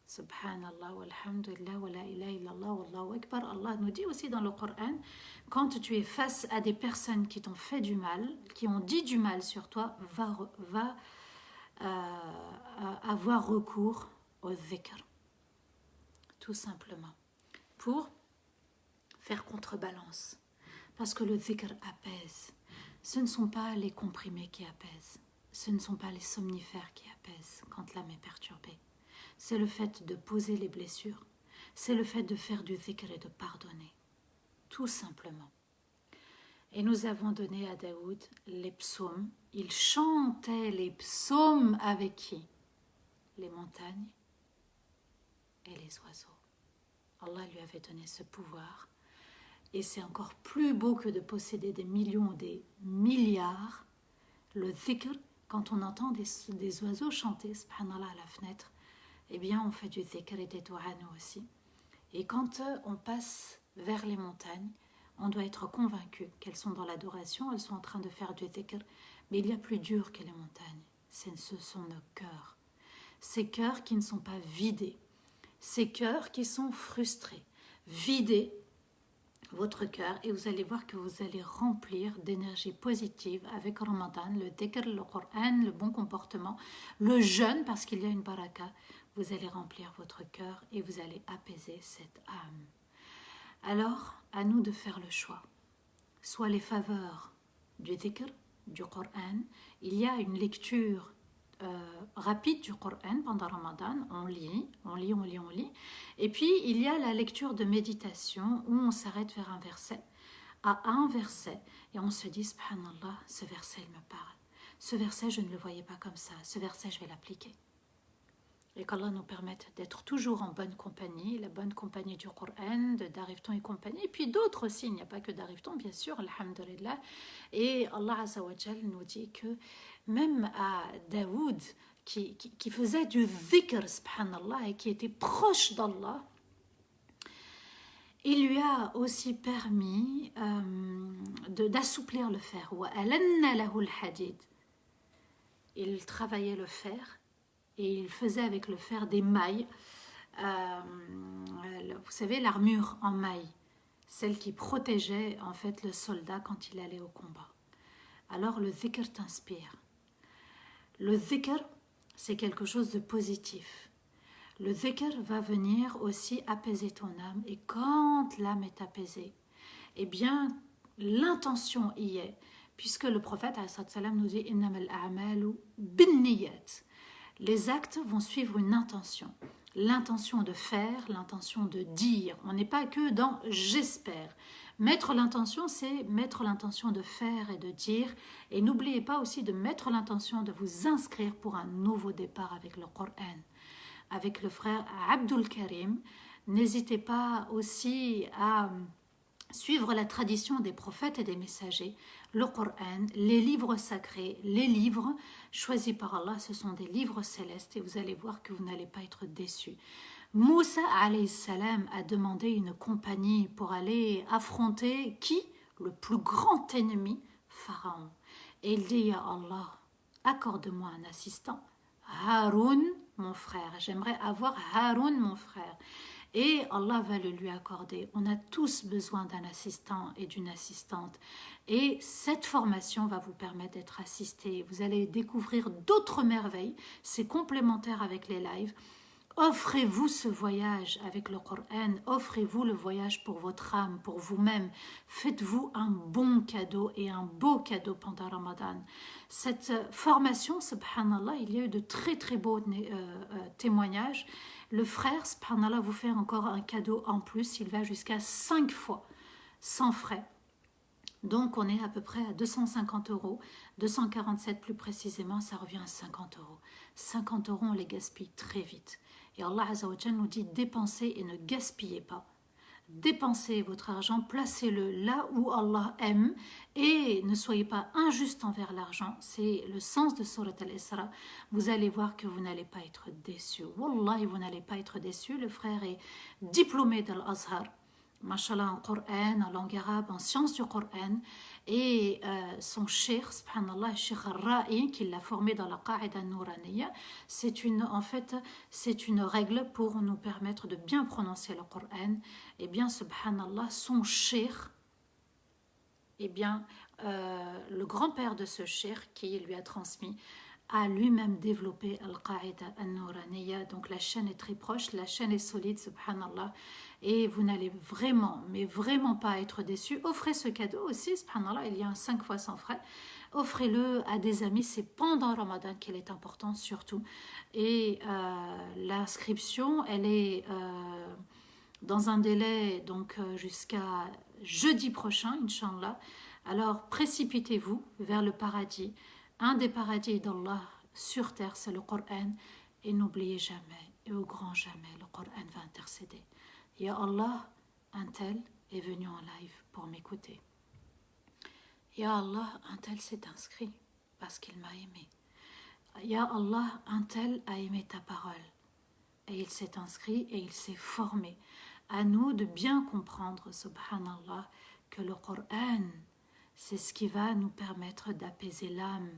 Subhanallah, walhamdulillah, wa la ilaha illallah, wallahu akbar. Allah nous dit aussi dans le Coran, quand tu es face à des personnes qui t'ont fait du mal, qui ont dit du mal sur toi, va avoir recours au dhikr. Tout simplement. Pour faire contrebalance. Parce que le dhikr apaise. Ce ne sont pas les comprimés qui apaisent. Ce ne sont pas les somnifères qui apaisent quand l'âme est perturbée. C'est le fait de poser les blessures. C'est le fait de faire du dhikr et de pardonner. Tout simplement. Et nous avons donné à Daoud les psaumes. Il chantait les psaumes avec qui? Les montagnes et les oiseaux. Allah lui avait donné ce pouvoir. Et c'est encore plus beau que de posséder des millions, des milliards. Le dhikr, quand on entend des oiseaux chanter, subhanallah, à la fenêtre, eh bien on fait du dhikr et des doigts nous aussi. Et quand on passe vers les montagnes, on doit être convaincu qu'elles sont dans l'adoration, elles sont en train de faire du dhikr. Mais il y a plus dur que les montagnes. Ce sont nos cœurs. Ces cœurs qui ne sont pas vidés. Ces cœurs qui sont frustrés. Vidés votre cœur et vous allez voir que vous allez remplir d'énergie positive avec Ramadan, le dhikr, le Coran, le bon comportement, le jeûne parce qu'il y a une baraka. Vous allez remplir votre cœur et vous allez apaiser cette âme. Alors, à nous de faire le choix. Soit les faveurs du dhikr, du Coran, il y a une lecture rapide du Coran pendant Ramadan. On lit, on lit, on lit, on lit. Et puis, il y a la lecture de méditation où on s'arrête vers un verset, à un verset, et on se dit, subhanallah, ce verset, il me parle. Ce verset, je ne le voyais pas comme ça. Ce verset, je vais l'appliquer. Et qu'Allah nous permette d'être toujours en bonne compagnie, la bonne compagnie du Coran, de Darifton et compagnie, et puis d'autres aussi, il n'y a pas que Darifton, bien sûr, alhamdulillah. Et Allah Azza wa Jal nous dit que même à Daoud, qui faisait du dhikr, subhanallah, et qui était proche d'Allah, il lui a aussi permis d'assouplir le fer. Il travaillait le fer, et il faisait avec le fer des mailles. Vous savez, l'armure en mailles, celle qui protégeait en fait le soldat quand il allait au combat. Alors le dhikr t'inspire. Le dhikr, c'est quelque chose de positif. Le dhikr va venir aussi apaiser ton âme. Et quand l'âme est apaisée, eh bien, l'intention y est. Puisque le prophète nous dit « Innamal a'malu binniyat ». Les actes vont suivre une intention. L'intention de faire, l'intention de dire. On n'est pas que dans « j'espère ». Mettre l'intention, c'est mettre l'intention de faire et de dire. Et n'oubliez pas aussi de mettre l'intention de vous inscrire pour un nouveau départ avec le Coran. Avec le frère Abdul Karim, n'hésitez pas aussi à suivre la tradition des prophètes et des messagers, le Coran, les livres sacrés, les livres choisis par Allah, ce sont des livres célestes et vous allez voir que vous n'allez pas être déçus. Moussa alayhi salam a demandé une compagnie pour aller affronter qui? Le plus grand ennemi, Pharaon. Et il dit à Allah, accorde-moi un assistant, Haroun, mon frère. J'aimerais avoir Haroun, mon frère. Et Allah va le lui accorder. On a tous besoin d'un assistant et d'une assistante. Et cette formation va vous permettre d'être assisté. Vous allez découvrir d'autres merveilles. C'est complémentaire avec les lives. Offrez-vous ce voyage avec le Coran. Offrez-vous le voyage pour votre âme, pour vous-même. Faites-vous un bon cadeau et un beau cadeau pendant Ramadan. Cette formation, subhanallah, il y a eu de très très beaux témoignages. Le frère, subhanallah, vous fait encore un cadeau en plus. Il va jusqu'à 5 fois, sans frais. Donc, on est à peu près à 250 €, 247 plus précisément, ça revient à 50 €. 50 €, on les gaspille très vite. Et Allah Azza wa Jalla nous dit dépensez et ne gaspillez pas. Dépensez votre argent, placez-le là où Allah aime et ne soyez pas injuste envers l'argent. C'est le sens de Surat Al-Isra. Vous allez voir que vous n'allez pas être déçus. Wallahi, vous n'allez pas être déçus. Le frère est diplômé de l'Azhar. Mashallah, en Coran, en langue arabe, en sciences du Coran. Et son cheikh, subhanallah, cheikh Al-Ra'i, qui l'a formé dans la Qa'ida Nouraniya, c'est une règle pour nous permettre de bien prononcer le Coran. Et bien, subhanallah, son cheikh, et bien, le grand-père de ce cheikh qui lui a transmis, a lui-même développé Al-Qa'ida An-Nouraniya. Donc la chaîne est très proche, la chaîne est solide, subhanallah. Et vous n'allez vraiment, mais vraiment pas être déçus. Offrez ce cadeau aussi, subhanallah, il y a un 5 fois sans frais. Offrez-le à des amis, c'est pendant Ramadan qu'il est important surtout. Et l'inscription, elle est dans un délai donc jusqu'à jeudi prochain, Inch'Allah. Alors précipitez-vous vers le paradis. Un des paradis d'Allah sur terre, c'est le Coran. Et n'oubliez jamais, et au grand jamais, le Coran va intercéder. Ya Allah, un tel est venu en live pour m'écouter. Ya Allah, un tel s'est inscrit parce qu'il m'a aimé. Ya Allah, un tel a aimé ta parole. Et il s'est inscrit et il s'est formé. À nous de bien comprendre, subhanallah, que le Coran, c'est ce qui va nous permettre d'apaiser l'âme,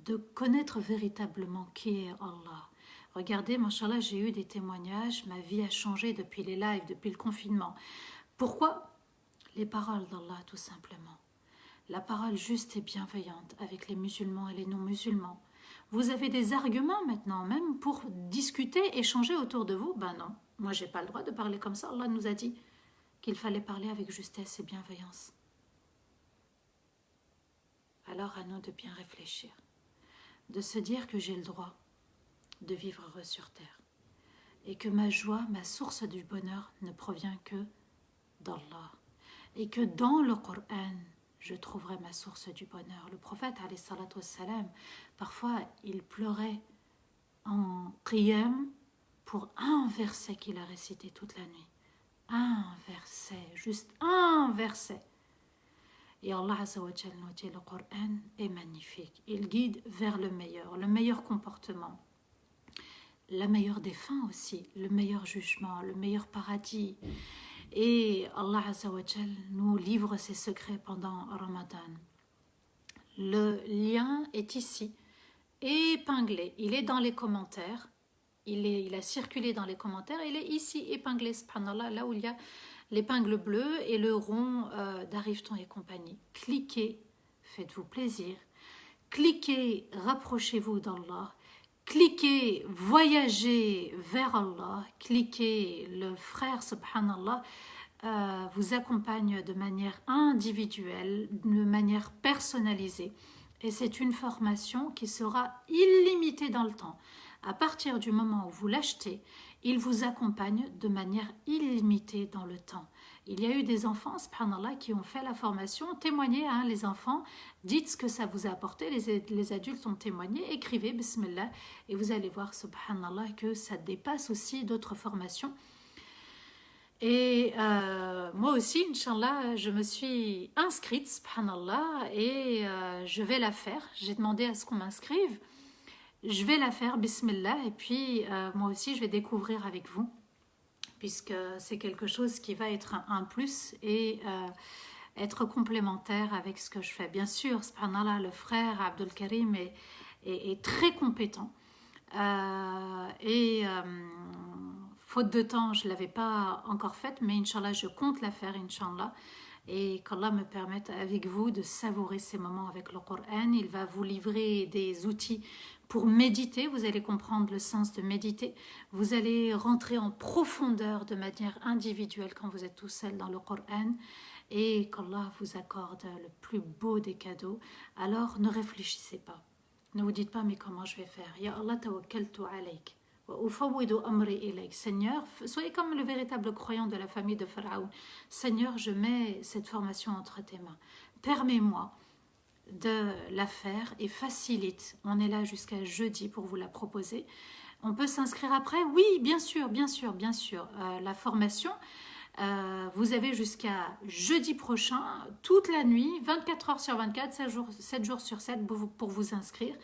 de connaître véritablement qui est Allah. Regardez, mashallah, j'ai eu des témoignages, ma vie a changé depuis les lives, depuis le confinement. Pourquoi? Les paroles d'Allah, tout simplement. La parole juste et bienveillante avec les musulmans et les non-musulmans. Vous avez des arguments maintenant, même pour discuter, échanger autour de vous? Ben non, moi j'ai pas le droit de parler comme ça. Allah nous a dit qu'il fallait parler avec justesse et bienveillance. Alors à nous de bien réfléchir, de se dire que j'ai le droit de vivre heureux sur terre. Et que ma joie, ma source du bonheur ne provient que d'Allah. Et que dans le Coran, je trouverai ma source du bonheur. Le prophète, alayhi salatu wassalam, parfois il pleurait en qiyam pour un verset qu'il a récité toute la nuit. Un verset, juste un verset. Et Allah Azza wa Jal nous dit, le Coran est magnifique. Il guide vers le meilleur comportement, la meilleure des fins aussi, le meilleur jugement, le meilleur paradis. Et Allah Azza wa Jal nous livre ses secrets pendant Ramadan. Le lien est ici, épinglé. Il est dans les commentaires. Il a circulé dans les commentaires. Il est ici épinglé, subhanallah, là où il y a l'épingle bleue et le rond d'Arrive-t-on et compagnie. Cliquez, faites-vous plaisir. Cliquez, rapprochez-vous d'Allah. Cliquez, voyagez vers Allah. Cliquez, le frère, subhanallah, vous accompagne de manière individuelle, de manière personnalisée. Et c'est une formation qui sera illimitée dans le temps. À partir du moment où vous l'achetez, il vous accompagne de manière illimitée dans le temps. Il y a eu des enfants, subhanallah, qui ont fait la formation. Témoignez, hein, les enfants, dites ce que ça vous a apporté. Les adultes ont témoigné, écrivez, bismillah, et vous allez voir, subhanallah, que ça dépasse aussi d'autres formations. Et moi aussi, Inch'Allah, je me suis inscrite, subhanallah, et je vais la faire. J'ai demandé à ce qu'on m'inscrive. Je vais la faire, bismillah, et puis moi aussi, je vais découvrir avec vous, puisque c'est quelque chose qui va être un plus et être complémentaire avec ce que je fais. Bien sûr, subhanallah, le frère Abdul Karim est très compétent. Faute de temps, je ne l'avais pas encore faite, mais Inch'Allah, je compte la faire, Inch'Allah. Et qu'Allah me permette avec vous de savourer ces moments avec le Coran. Il va vous livrer des outils pour méditer. Vous allez comprendre le sens de méditer. Vous allez rentrer en profondeur de manière individuelle quand vous êtes tout seul dans le Coran. Et qu'Allah vous accorde le plus beau des cadeaux. Alors ne réfléchissez pas. Ne vous dites pas, mais comment je vais faire? Ya Allah tawakkaltu alayk. Seigneur, soyez comme le véritable croyant de la famille de Pharaon. Seigneur, je mets cette formation entre tes mains. Permets-moi de la faire et facilite. On est là jusqu'à jeudi pour vous la proposer. On peut s'inscrire après? Oui, bien sûr, bien sûr, bien sûr. La formation, vous avez jusqu'à jeudi prochain, toute la nuit, 24 heures sur 24, 7 jours sur 7 pour vous inscrire.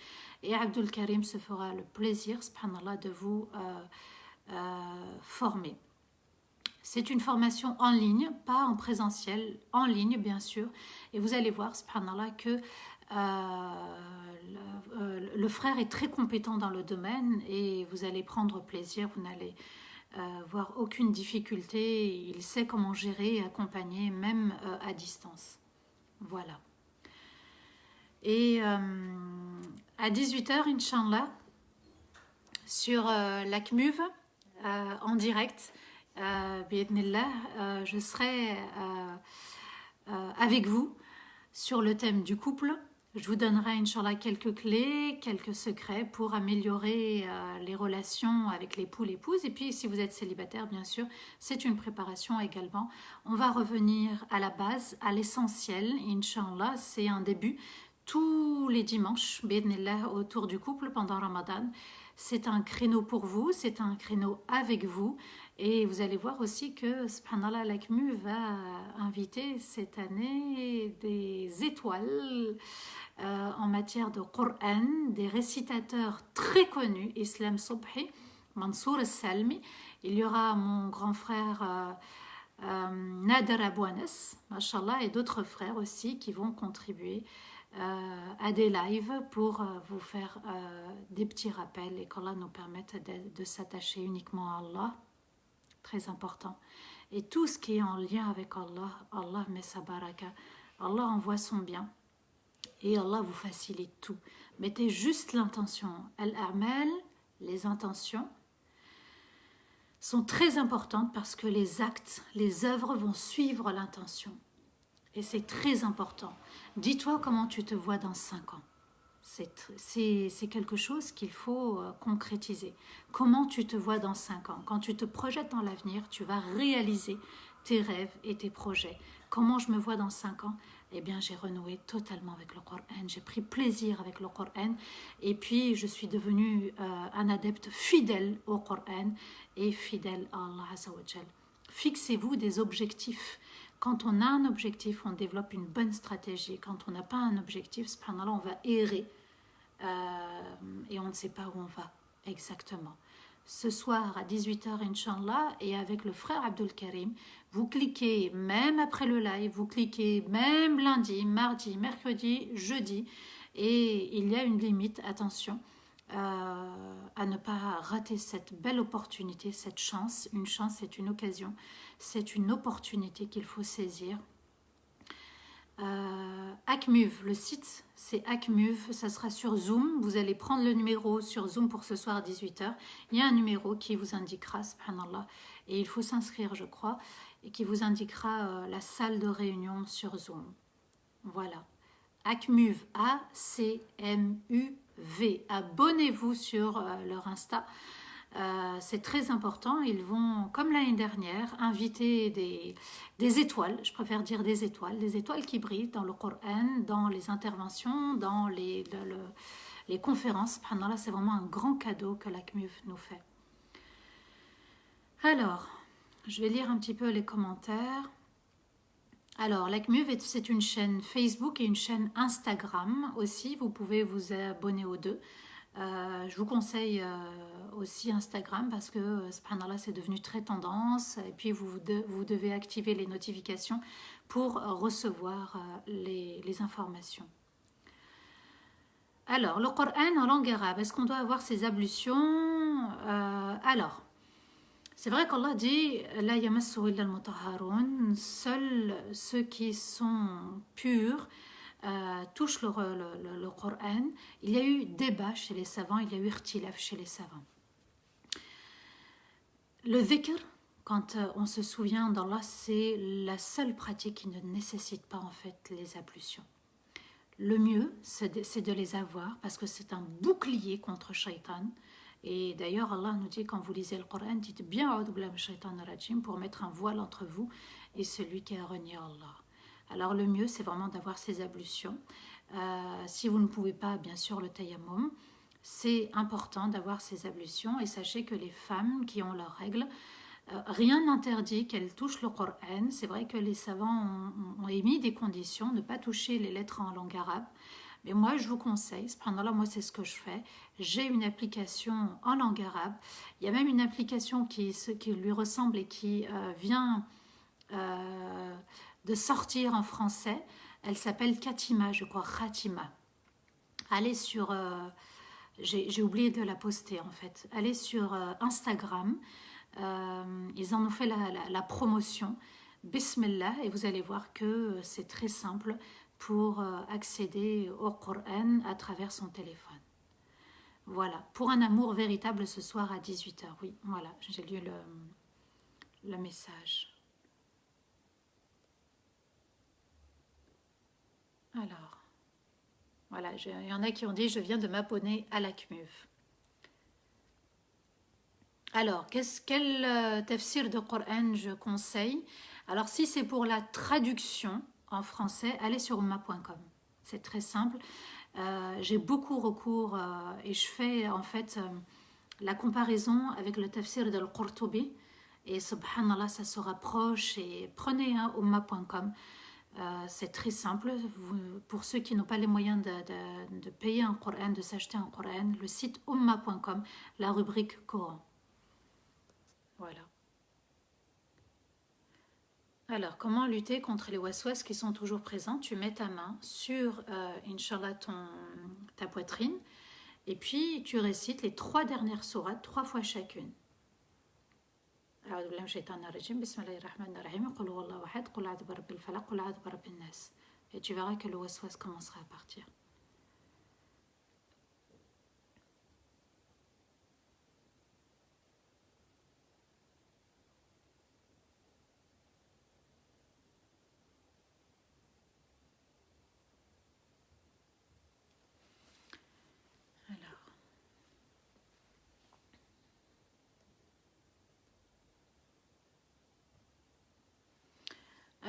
Et Abdul Karim se fera le plaisir, subhanallah, de vous former. C'est une formation en ligne, pas en présentiel, en ligne bien sûr. Et vous allez voir, subhanallah, que le frère est très compétent dans le domaine et vous allez prendre plaisir, vous n'allez voir aucune difficulté. Il sait comment gérer et accompagner, même à distance. Voilà. Et à 18h, Inch'Allah, sur la CMUV, en direct, je serai avec vous sur le thème du couple. Je vous donnerai, Inch'Allah, quelques clés, quelques secrets pour améliorer les relations avec l'époux, l'épouse. Et puis, si vous êtes célibataire, bien sûr, c'est une préparation également. On va revenir à la base, à l'essentiel. Inch'Allah, c'est un début. Tous les dimanches, bi'idhnillah, autour du couple pendant Ramadan. C'est un créneau pour vous, c'est un créneau avec vous. Et vous allez voir aussi que, subhanallah, l'ACMU va inviter cette année des étoiles en matière de Coran, des récitateurs très connus, Islam Subhi, Mansour Salmi. Il y aura mon grand frère Nader Abouanes, mashallah, et d'autres frères aussi qui vont contribuer à des lives pour vous faire des petits rappels et qu'Allah nous permette de s'attacher uniquement à Allah, très important. Et tout ce qui est en lien avec Allah, Allah met sa baraka, Allah envoie son bien et Allah vous facilite tout. Mettez juste l'intention. Al-A'mal, les intentions, sont très importantes parce que les actes, les œuvres vont suivre l'intention. Et c'est très important. Dis-toi comment tu te vois dans 5 ans. C'est quelque chose qu'il faut concrétiser. Comment tu te vois dans 5 ans? Quand tu te projettes dans l'avenir, tu vas réaliser tes rêves et tes projets. Comment je me vois dans 5 ans? Eh bien, j'ai renoué totalement avec le Coran, j'ai pris plaisir avec le Coran, et puis je suis devenue un adepte fidèle au Coran et fidèle à Allah Azza wa Jal. Fixez-vous des objectifs. Quand on a un objectif, on développe une bonne stratégie. Quand on n'a pas un objectif, subhanallah, on va errer et on ne sait pas où on va exactement. Ce soir à 18h, Inch'Allah, et avec le frère Abdul Karim, vous cliquez même après le live, vous cliquez même lundi, mardi, mercredi, jeudi, et il y a une limite, attention, à ne pas rater cette belle opportunité, cette chance. Une chance, c'est une occasion, c'est une opportunité qu'il faut saisir. Acmuv, le site c'est Acmuv, ça sera sur Zoom, vous allez prendre le numéro sur Zoom pour ce soir à 18h, il y a un numéro qui vous indiquera, subhanallah, et il faut s'inscrire je crois, et qui vous indiquera la salle de réunion sur Zoom. Voilà, Acmuv, A-C-M-U-V, abonnez-vous sur leur Insta. C'est très important, ils vont, comme l'année dernière, inviter des étoiles, je préfère dire des étoiles qui brillent dans le Coran, dans les interventions, dans les conférences. Subhanallah, c'est vraiment un grand cadeau que l'ACMUV nous fait. Alors, je vais lire un petit peu les commentaires. Alors, l'ACMUV, c'est une chaîne Facebook et une chaîne Instagram aussi, vous pouvez vous abonner aux deux. Je vous conseille aussi Instagram parce que subhanallah, c'est devenu très tendance, et puis vous devez activer les notifications pour recevoir les informations. Alors, le Coran en langue arabe, est-ce qu'on doit avoir ses ablutions? Alors, c'est vrai qu'Allah dit la yamassu illa al-mutahharun, seuls ceux qui sont purs touche le Coran. Il y a eu débat chez les savants, il y a eu irtilaf chez les savants. Le dhikr, quand on se souvient d'Allah, c'est la seule pratique qui ne nécessite pas en fait les ablutions. Le mieux, c'est de les avoir parce que c'est un bouclier contre Shaitan. Et d'ailleurs, Allah nous dit, quand vous lisez le Coran, dites bien A'udhu billahi minash shaitanir rajim pour mettre un voile entre vous et celui qui a renié Allah. Alors le mieux, c'est vraiment d'avoir ces ablutions. Si vous ne pouvez pas, bien sûr, le tayammum, c'est important d'avoir ces ablutions. Et sachez que les femmes qui ont leurs règles, rien n'interdit qu'elles touchent le Coran. C'est vrai que les savants ont émis des conditions, ne pas toucher les lettres en langue arabe. Mais moi, je vous conseille, subhanallah, moi c'est ce que je fais. J'ai une application en langue arabe. Il y a même une application qui lui ressemble et qui vient de sortir en français. Elle s'appelle Katima, je crois, Khatima. Allez sur... j'ai oublié de la poster en fait. Allez sur Instagram. Ils en ont fait la promotion. Bismillah. Et vous allez voir que c'est très simple pour accéder au Coran à travers son téléphone. Voilà. Pour un amour véritable ce soir à 18h. Oui, voilà. J'ai lu le message. Alors, voilà, il y en a qui ont dit je viens de m'abonner à l'ACMUV. Alors, quel tafsir de Coran je conseille? Alors, si c'est pour la traduction en français, allez sur umma.com. C'est très simple. J'ai beaucoup recours et je fais en fait la comparaison avec le tafsir de Al-Qurtubi. Et subhanallah, ça se rapproche. Et prenez umma.com. C'est très simple. Pour ceux qui n'ont pas les moyens de payer un Coran, de s'acheter un Coran, le site umma.com, la rubrique Coran. Voilà. Alors, comment lutter contre les waswas qui sont toujours présents? Tu mets ta main sur, Inch'Allah, ta poitrine, et puis tu récites les 3 dernières sourates 3 fois chacune. أعوذ بالله من الشيطان الرجيم بسم الله الرحمن الرحيم قل هو الله أحد قل أعوذ برب الفلق قل أعوذ برب الناس. Et tu verras que le waswas commencera à partir.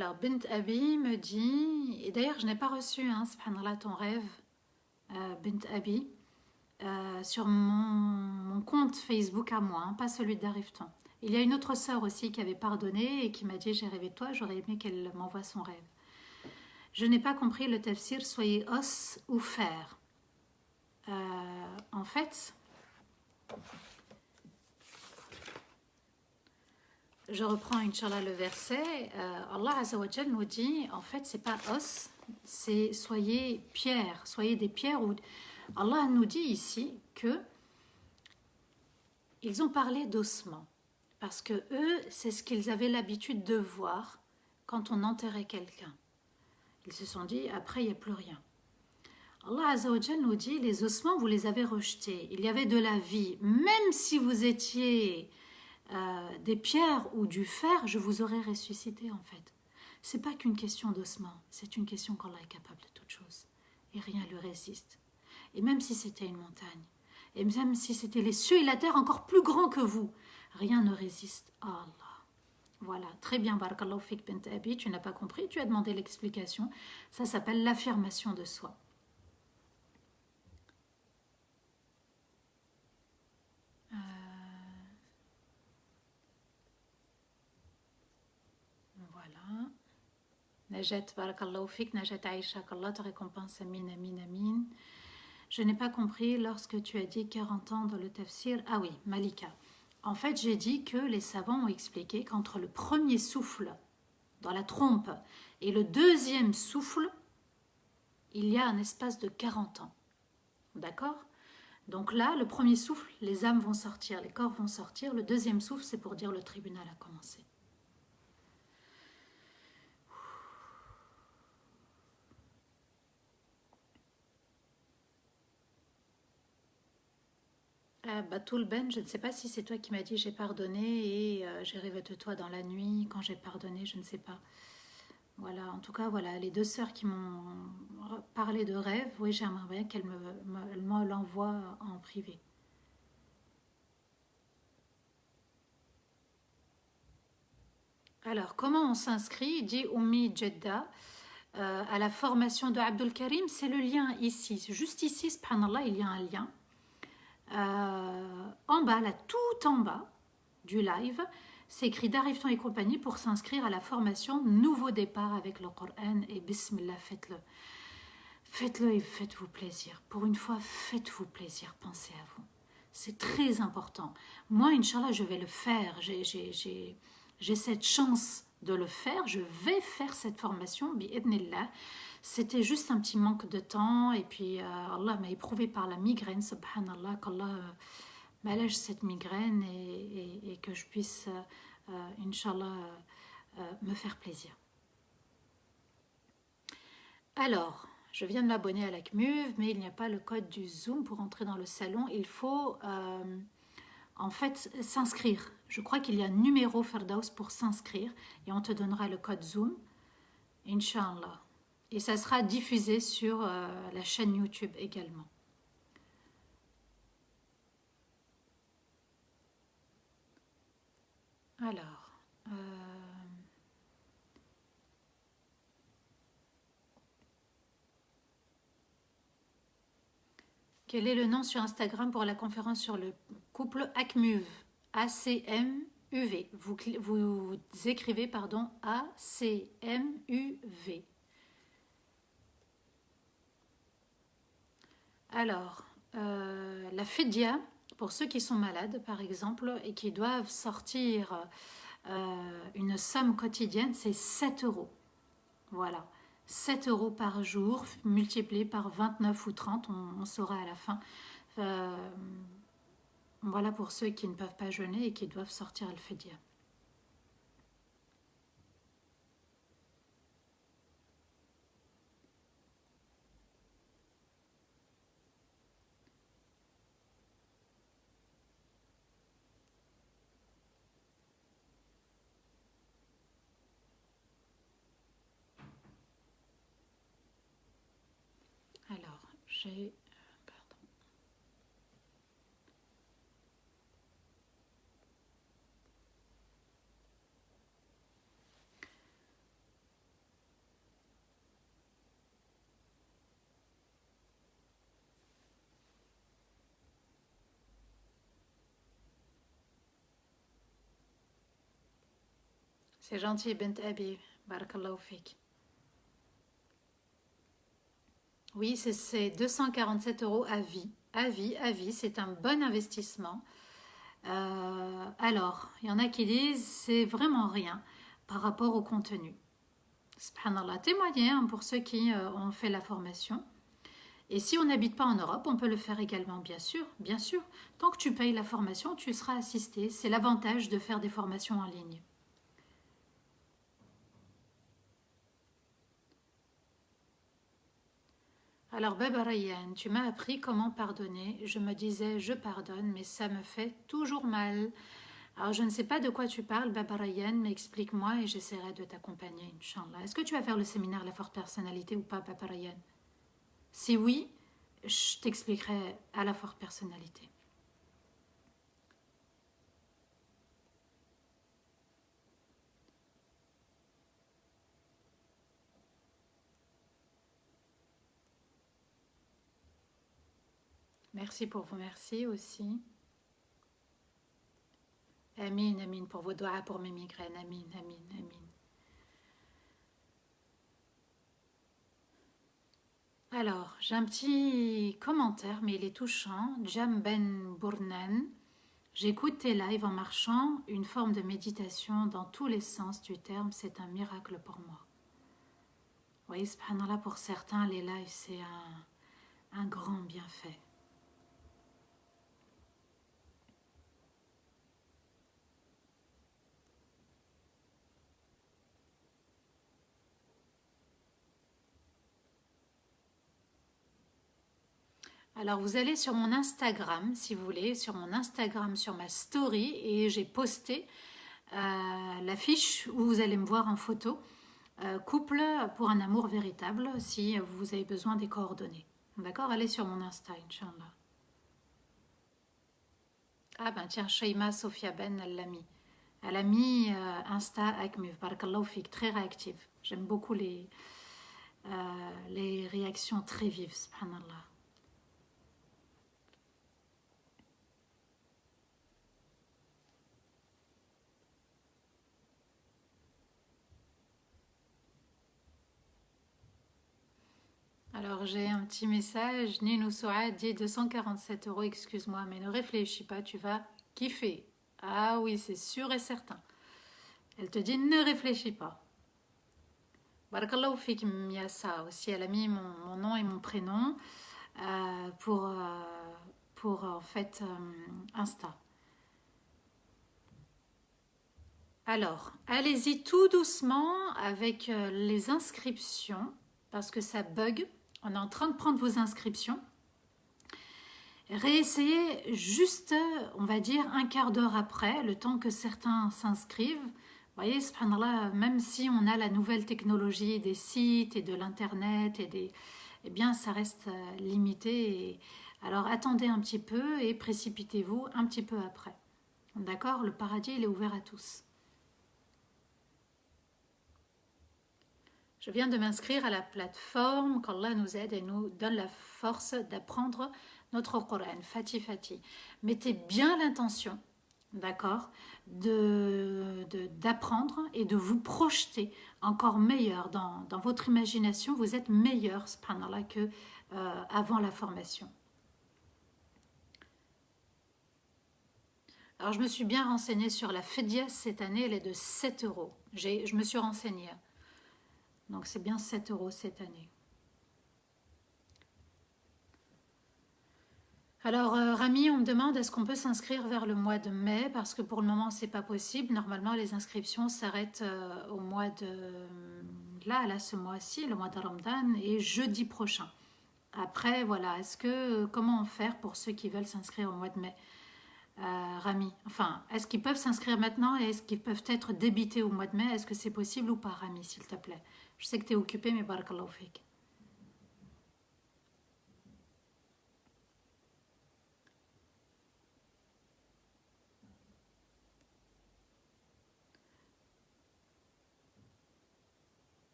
Alors, Bint Abi me dit, et d'ailleurs je n'ai pas reçu, hein, subhanallah, ton rêve, Bint Abi, sur mon compte Facebook à moi, hein, pas celui d'Arifton. Il y a une autre sœur aussi qui avait pardonné et qui m'a dit j'ai rêvé de toi, j'aurais aimé qu'elle m'envoie son rêve. Je n'ai pas compris le tafsir, soyez os ou fer. En fait, je reprends Inch'Allah le verset. Allah Azza wa Jal nous dit, en fait, c'est pas os, c'est soyez pierre, soyez des pierres. Allah nous dit ici que ils ont parlé d'ossements parce que eux, c'est ce qu'ils avaient l'habitude de voir quand on enterrait quelqu'un. Ils se sont dit, après, il n'y a plus rien. Allah Azza wa Jal nous dit, les ossements, vous les avez rejetés. Il y avait de la vie. Même si vous étiez des pierres ou du fer, je vous aurais ressuscité en fait. C'est pas qu'une question d'ossements, c'est une question qu'Allah est capable de toute chose. Et rien ne lui résiste. Et même si c'était une montagne, et même si c'était les cieux et la terre encore plus grands que vous, rien ne résiste à Allah. Voilà, très bien, Barakallahu Fik Bint Abi, tu n'as pas compris, tu as demandé l'explication. Ça s'appelle l'affirmation de soi. Voilà. Najat, Barakallahu Fik, Najat Aïcha, qu'Allah te récompense, amin, amin, amin. Je n'ai pas compris lorsque tu as dit 40 ans dans le tafsir. Ah oui, Malika. En fait, j'ai dit que les savants ont expliqué qu'entre le premier souffle dans la trompe et le deuxième souffle, il y a un espace de 40 ans. D'accord? Donc là, le premier souffle, les âmes vont sortir, les corps vont sortir. Le deuxième souffle, c'est pour dire le tribunal a commencé. Batoul Ben, je ne sais pas si c'est toi qui m'as dit j'ai pardonné et j'ai rêvé de toi dans la nuit quand j'ai pardonné, je ne sais pas. Voilà, en tout cas, voilà, les deux sœurs qui m'ont parlé de rêve, oui, j'aimerais bien qu'elles me l'envoient en privé. Alors, comment on s'inscrit, dit Oumi Jeddah, à la formation de Abdul Karim? C'est le lien ici, juste ici, subhanallah, il y a un lien. En bas, là, tout en bas du live, c'est écrit Darifton et compagnie pour s'inscrire à la formation Nouveau départ avec le Coran et Bismillah, faites-le. Faites-le et faites-vous plaisir. Pour une fois, faites-vous plaisir, pensez à vous. C'est très important. Moi, Inch'Allah, je vais le faire. J'ai cette chance de le faire. Je vais faire cette formation, bi'idnillah. C'était juste un petit manque de temps. Et puis, Allah m'a éprouvé par la migraine, subhanallah, qu'Allah m'allège cette migraine et que je puisse, Inch'Allah, me faire plaisir. Alors, je viens de m'abonner à la CMUV, mais il n'y a pas le code du Zoom pour entrer dans le salon. Il faut en fait s'inscrire. Je crois qu'il y a un numéro Ferdaus pour s'inscrire et on te donnera le code Zoom, Inch'Allah. Et ça sera diffusé sur la chaîne YouTube également. Alors, quel est le nom sur Instagram pour la conférence sur le couple ACMUV? ACMUV. Vous écrivez, pardon, ACMUV. Alors, la Fidia, pour ceux qui sont malades, par exemple, et qui doivent sortir une somme quotidienne, c'est 7 euros. Voilà. 7 euros par jour, multiplié par 29 ou 30, on saura à la fin. Voilà pour ceux qui ne peuvent pas jeûner et qui doivent sortir Al-Fidia. Alors, j'ai... C'est gentil, Bent Abi. Barakallahu fik. Oui, c'est 247 euros à vie. À vie, à vie, c'est un bon investissement. Alors, il y en a qui disent c'est vraiment rien par rapport au contenu. Subhanallah, témoignez hein, pour ceux qui ont fait la formation. Et si on n'habite pas en Europe, on peut le faire également, bien sûr, bien sûr. Tant que tu payes la formation, tu seras assisté. C'est l'avantage de faire des formations en ligne. Alors, Baba Rayyan, tu m'as appris comment pardonner. Je me disais, je pardonne, mais ça me fait toujours mal. Alors, je ne sais pas de quoi tu parles, Baba Rayyan, mais explique-moi et j'essaierai de t'accompagner, Inch'Allah. Est-ce que tu vas faire le séminaire La Forte Personnalité ou pas, Baba Rayyan? Si oui, je t'expliquerai à la Forte Personnalité. Merci pour vos merci aussi. Amin, amin pour vos doigts pour mes migraines. Amin, amin, amin. Alors, j'ai un petit commentaire, mais il est touchant. Jam Ben Bournan. J'écoute tes lives en marchant, une forme de méditation dans tous les sens du terme, c'est un miracle pour moi. Oui, subhanallah, pour certains, les lives, c'est un grand bienfait. Alors, vous allez sur mon Instagram, si vous voulez, sur mon Instagram, sur ma story, et j'ai posté l'affiche où vous allez me voir en photo. Couple pour un amour véritable, si vous avez besoin des coordonnées. D'accord? Allez sur mon Insta, Inch'Allah. Ah ben tiens, Shaima Sofia Ben, elle l'a mis. Elle a mis Insta Akmif, Barakallahu Fik, très réactive. J'aime beaucoup les réactions très vives, subhanallah. Alors j'ai un petit message, Nino Souad dit 247 euros, excuse-moi, mais ne réfléchis pas, tu vas kiffer. Ah oui, c'est sûr et certain. Elle te dit ne réfléchis pas. Barakallahu fik, il y a ça aussi, elle a mis mon nom et mon prénom euh, pour, euh, pour en fait Insta. Alors, allez-y tout doucement avec les inscriptions parce que ça bug. On est en train de prendre vos inscriptions. Réessayez juste, on va dire, un quart d'heure après, le temps que certains s'inscrivent. Vous voyez, subhanallah, même si on a la nouvelle technologie des sites et de l'internet eh bien, ça reste limité. Alors, attendez un petit peu et précipitez-vous un petit peu après. D'accord? Le paradis, il est ouvert à tous. Je viens de m'inscrire à la plateforme qu'Allah nous aide et nous donne la force d'apprendre notre Coran. Fati Fati. Mettez bien l'intention, d'accord, d'apprendre et de vous projeter encore meilleur dans votre imagination. Vous êtes meilleur, subhanallah, que avant la formation. Alors, je me suis bien renseignée sur la Fedias cette année, elle est de 7 euros. Je me suis renseignée. Donc, c'est bien 7 euros cette année. Alors, Rami, on me demande est-ce qu'on peut s'inscrire vers le mois de mai parce que pour le moment, c'est pas possible. Normalement, les inscriptions s'arrêtent au mois de là, ce mois-ci, le mois de Ramadan et jeudi prochain. Après, voilà, comment faire pour ceux qui veulent s'inscrire au mois de mai, Rami? Enfin, est-ce qu'ils peuvent s'inscrire maintenant et est-ce qu'ils peuvent être débités au mois de mai? Est-ce que c'est possible ou pas, Rami, s'il te plaît? Je sais que tu es occupé, mais barakallahu fik.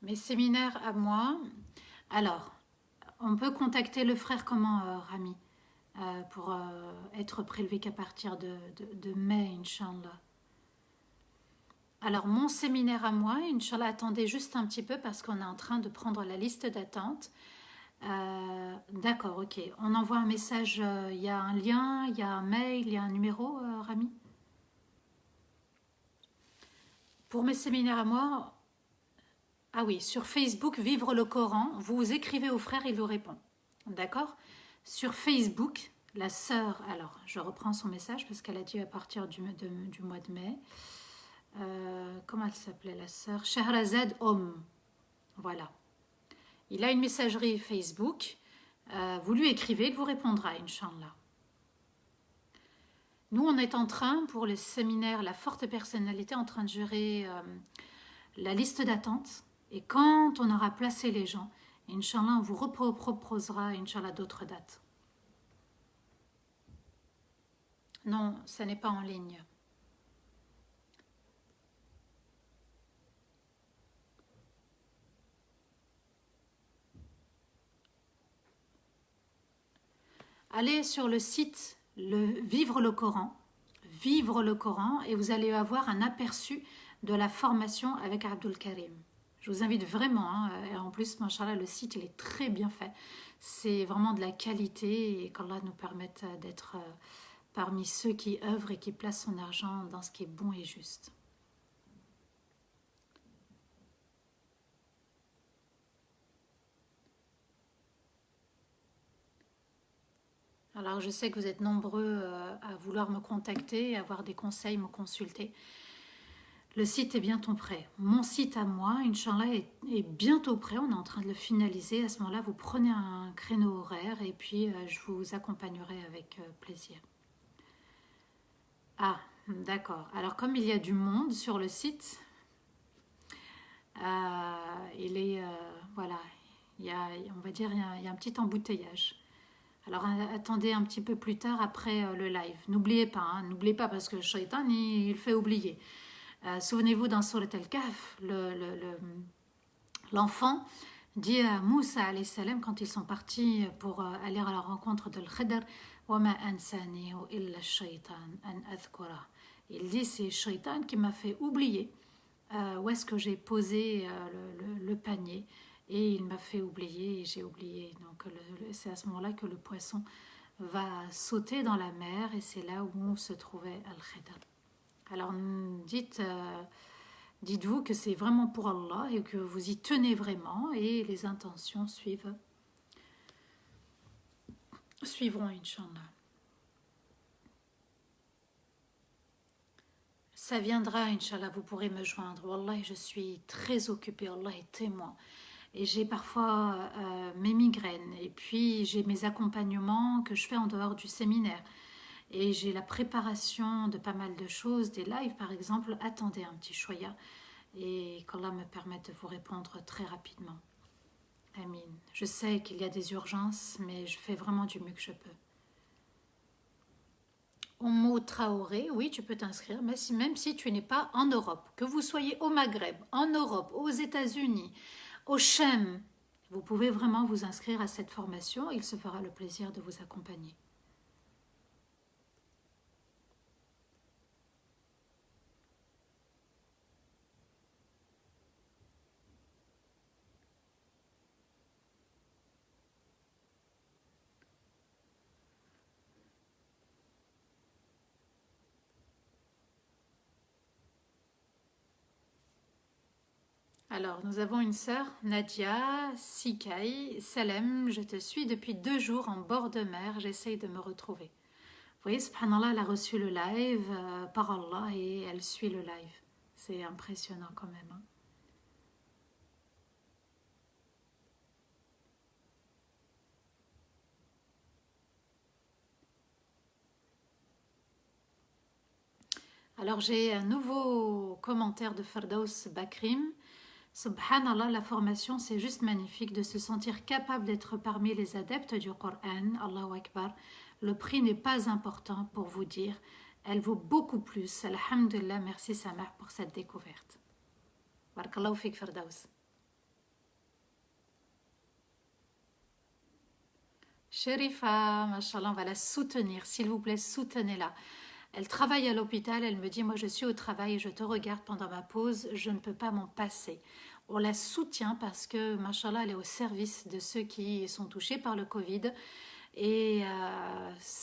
Mes séminaires à moi. Alors, on peut contacter le frère comment, Rami? pour être prélevé qu'à partir de mai, Inch'Allah. Alors, mon séminaire à moi, Inch'Allah, attendez juste un petit peu parce qu'on est en train de prendre la liste d'attente. D'accord, ok. On envoie un message, il y a un lien, il y a un mail, il y a un numéro, Rami? Pour mes séminaires à moi, ah oui, sur Facebook, Vivre le Coran, vous écrivez au frère, il vous répond. D'accord? Sur Facebook, la sœur, alors je reprends son message parce qu'elle a dit à partir du mois de mai. Comment elle s'appelait la sœur? Shahrazad Voilà. Il a une messagerie Facebook. Vous lui écrivez, il vous répondra, Inch'Allah. Nous, on est en train, pour les séminaires, la forte personnalité, en train de gérer la liste d'attente. Et quand on aura placé les gens, Inch'Allah, on vous reproposera, Inch'Allah, d'autres dates. Non, ça n'est pas en ligne. Allez sur le site Vivre le Coran, et vous allez avoir un aperçu de la formation avec Abdul Karim. Je vous invite vraiment, hein, et en plus, machallah, le site il est très bien fait. C'est vraiment de la qualité et qu'Allah nous permette d'être parmi ceux qui œuvrent et qui placent son argent dans ce qui est bon et juste. Alors je sais que vous êtes nombreux à vouloir me contacter, à avoir des conseils, me consulter. Le site est bientôt prêt. Mon site à moi, Inch'Allah, est bientôt prêt. On est en train de le finaliser. À ce moment-là, vous prenez un créneau horaire et puis je vous accompagnerai avec plaisir. Ah, d'accord. Alors comme il y a du monde sur le site, il est... voilà, on va dire, il y a un petit embouteillage. Alors attendez un petit peu plus tard après le live. N'oubliez pas, hein, n'oubliez pas parce que le shaitan, il fait oublier. Souvenez-vous dans Surat al-Kahf, l'enfant dit à Moussa alayhi salam quand ils sont partis pour aller à la rencontre de l'Khidr, وَمَا أَنْسَانِهُ إِلَّا الشَّيْطَانِ أَنْ أَذْكُرَهُ. Il dit c'est le shaitan qui m'a fait oublier où est-ce que j'ai posé le panier et il m'a fait oublier et j'ai oublié. Donc c'est à ce moment-là que le poisson va sauter dans la mer et c'est là où se trouvait Al-Khidr. Alors dites-vous que c'est vraiment pour Allah et que vous y tenez vraiment et les intentions suivront, Inch'Allah. Ça viendra, Inch'Allah, vous pourrez me joindre. Wallah, je suis très occupée, Allah est témoin. Et j'ai parfois mes migraines et puis j'ai mes accompagnements que je fais en dehors du séminaire. Et j'ai la préparation de pas mal de choses, des lives par exemple. Attendez un petit choya et qu'Allah me permette de vous répondre très rapidement. Amin. Je sais qu'il y a des urgences, mais je fais vraiment du mieux que je peux. Oumou Traoré, oui, tu peux t'inscrire, mais même si tu n'es pas en Europe, que vous soyez au Maghreb, en Europe, aux États-Unis, au Chem, vous pouvez vraiment vous inscrire à cette formation. Il se fera le plaisir de vous accompagner. Alors, nous avons une sœur, Nadia, Sikai, Salem, je te suis depuis 2 jours en bord de mer, j'essaye de me retrouver. Vous voyez, subhanallah, elle a reçu le live par Allah et elle suit le live. C'est impressionnant quand même. Hein. Alors, j'ai un nouveau commentaire de Ferdaus Bakrim. Subhanallah, la formation, c'est juste magnifique de se sentir capable d'être parmi les adeptes du Coran. Allahu Akbar. Le prix n'est pas important pour vous dire. Elle vaut beaucoup plus. Alhamdulillah, merci Samah pour cette découverte. Barakallahu fik Firdaus. Sherifa, machallah, on va la soutenir. S'il vous plaît, soutenez-la. Elle travaille à l'hôpital, elle me dit, moi je suis au travail, je te regarde pendant ma pause, je ne peux pas m'en passer. On la soutient parce que, machallah, elle est au service de ceux qui sont touchés par le Covid. Et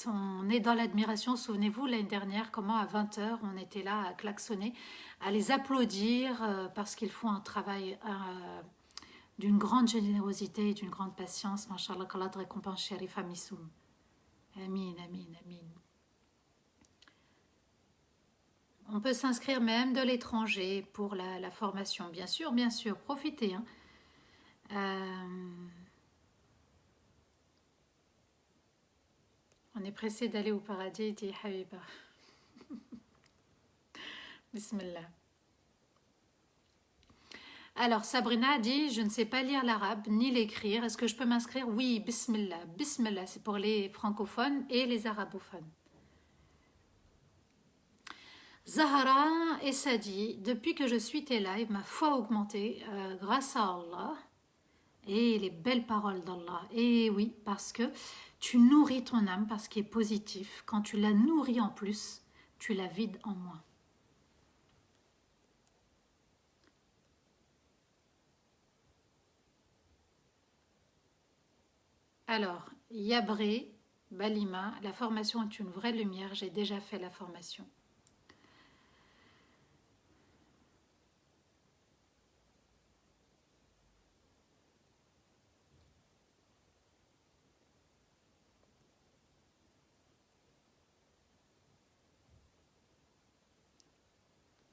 on est dans l'admiration. Souvenez-vous, l'année dernière, comment à 20 heures, on était là à klaxonner, à les applaudir parce qu'ils font un travail d'une grande générosité et d'une grande patience. Machallah, qu'Allah te récompense, Sherifa Missoum. Amin, amin, amin. On peut s'inscrire même de l'étranger pour la formation. Bien sûr, profitez. Hein. On est pressé d'aller au paradis, dit Habiba. Bismillah. Alors, Sabrina dit, je ne sais pas lire l'arabe ni l'écrire. Est-ce que je peux m'inscrire? Oui, Bismillah. Bismillah, c'est pour les francophones et les arabophones. Zahara et Sadi, depuis que je suis tes lives, ma foi a augmenté grâce à Allah et les belles paroles d'Allah. Et oui, parce que tu nourris ton âme par ce qui est positif. Quand tu la nourris en plus, tu la vides en moins. Alors, Yabré, Balima, la formation est une vraie lumière. J'ai déjà fait la formation.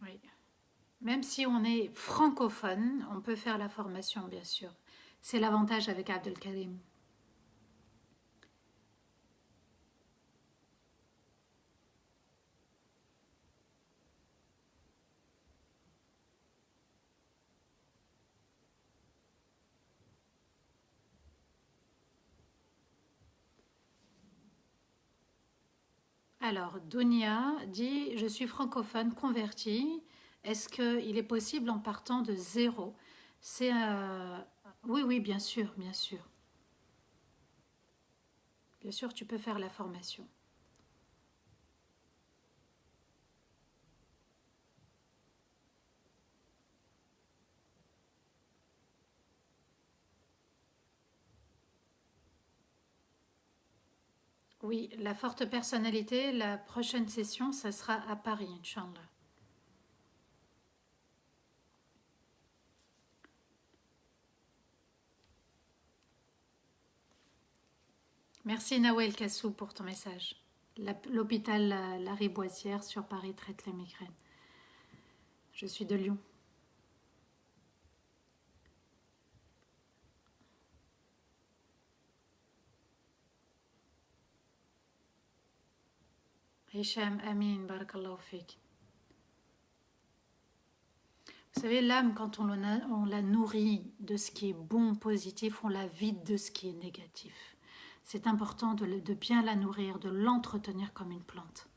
Oui. Même si on est francophone, on peut faire la formation, bien sûr. C'est l'avantage avec Abdelkarim. Alors, Dunia dit, je suis francophone convertie. Est-ce qu'il est possible en partant de zéro? C'est Oui, oui, bien sûr, bien sûr. Bien sûr, tu peux faire la formation. Oui, la forte personnalité, la prochaine session, ça sera à Paris, Inch'Allah. Merci Nawel Kassou pour ton message. L'hôpital La Riboisière sur Paris traite les migraines. Je suis de Lyon. Hicham Amin, barakallahu fik. Vous savez, l'âme, quand on la nourrit de ce qui est bon, positif, on la vide de ce qui est négatif. C'est important de bien la nourrir, de l'entretenir comme une plante.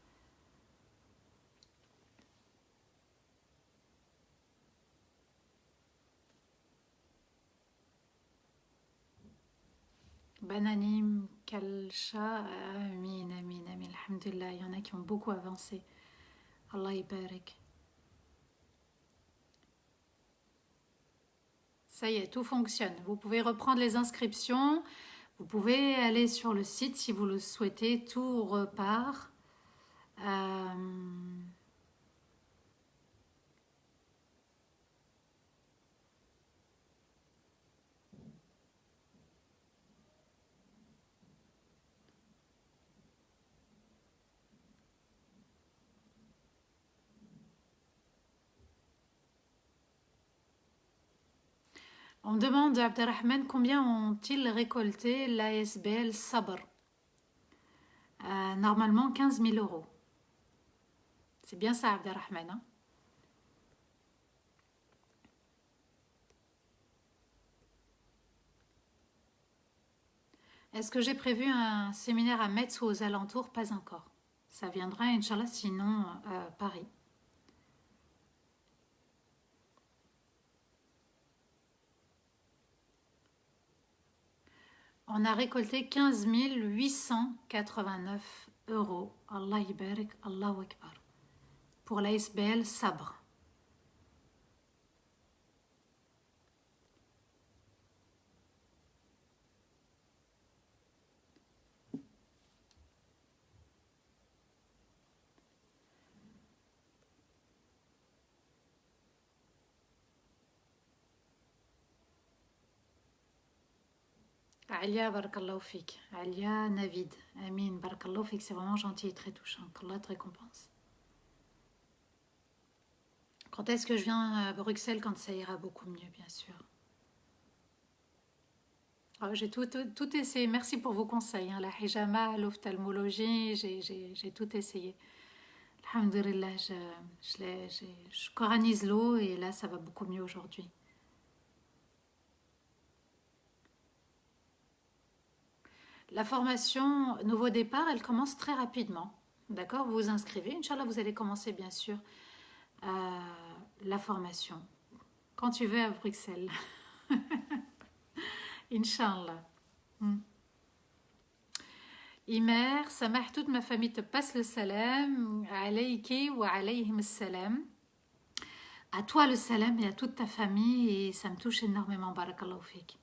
Bananim, Kalcha, Amin, Amin, Amin, Alhamdulillah. Il y en a qui ont beaucoup avancé. Allah barak. Ça y est, tout fonctionne. Vous pouvez reprendre les inscriptions. Vous pouvez aller sur le site si vous le souhaitez. Tout repart. On demande à Abderrahman combien ont-ils récolté l'ASBL Sabr. Normalement 15 000 euros. C'est bien ça, Abderrahman. Hein. Est-ce que j'ai prévu un séminaire à Metz ou aux alentours? Pas encore. Ça viendra, Inch'Allah, sinon Paris. On a récolté 15 889 euros. Allah Ibarak, Allahu Akbar. Pour la SBL Sabre. Alia, barakallahu fik. Alia Navid. Amin, barakallahu fik. C'est vraiment gentil et très touchant. Qu'Allah te récompense. Quand est-ce que je viens à Bruxelles? Quand ça ira beaucoup mieux, bien sûr. Oh, j'ai tout essayé. Merci pour vos conseils. Hein. La hijama, l'ophtalmologie, j'ai tout essayé. Alhamdulillah, je coranise l'eau et là, ça va beaucoup mieux aujourd'hui. La formation Nouveau Départ, elle commence très rapidement. D'accord? Vous vous inscrivez. Inch'Allah, vous allez commencer, bien sûr, la formation. Quand tu veux à Bruxelles. Inch'Allah. Imer, Samah, toute ma famille te passe le salam. Alayki wa alayhim salam. À toi le salam et à toute ta famille. Et ça me touche énormément. Barakallahu fik.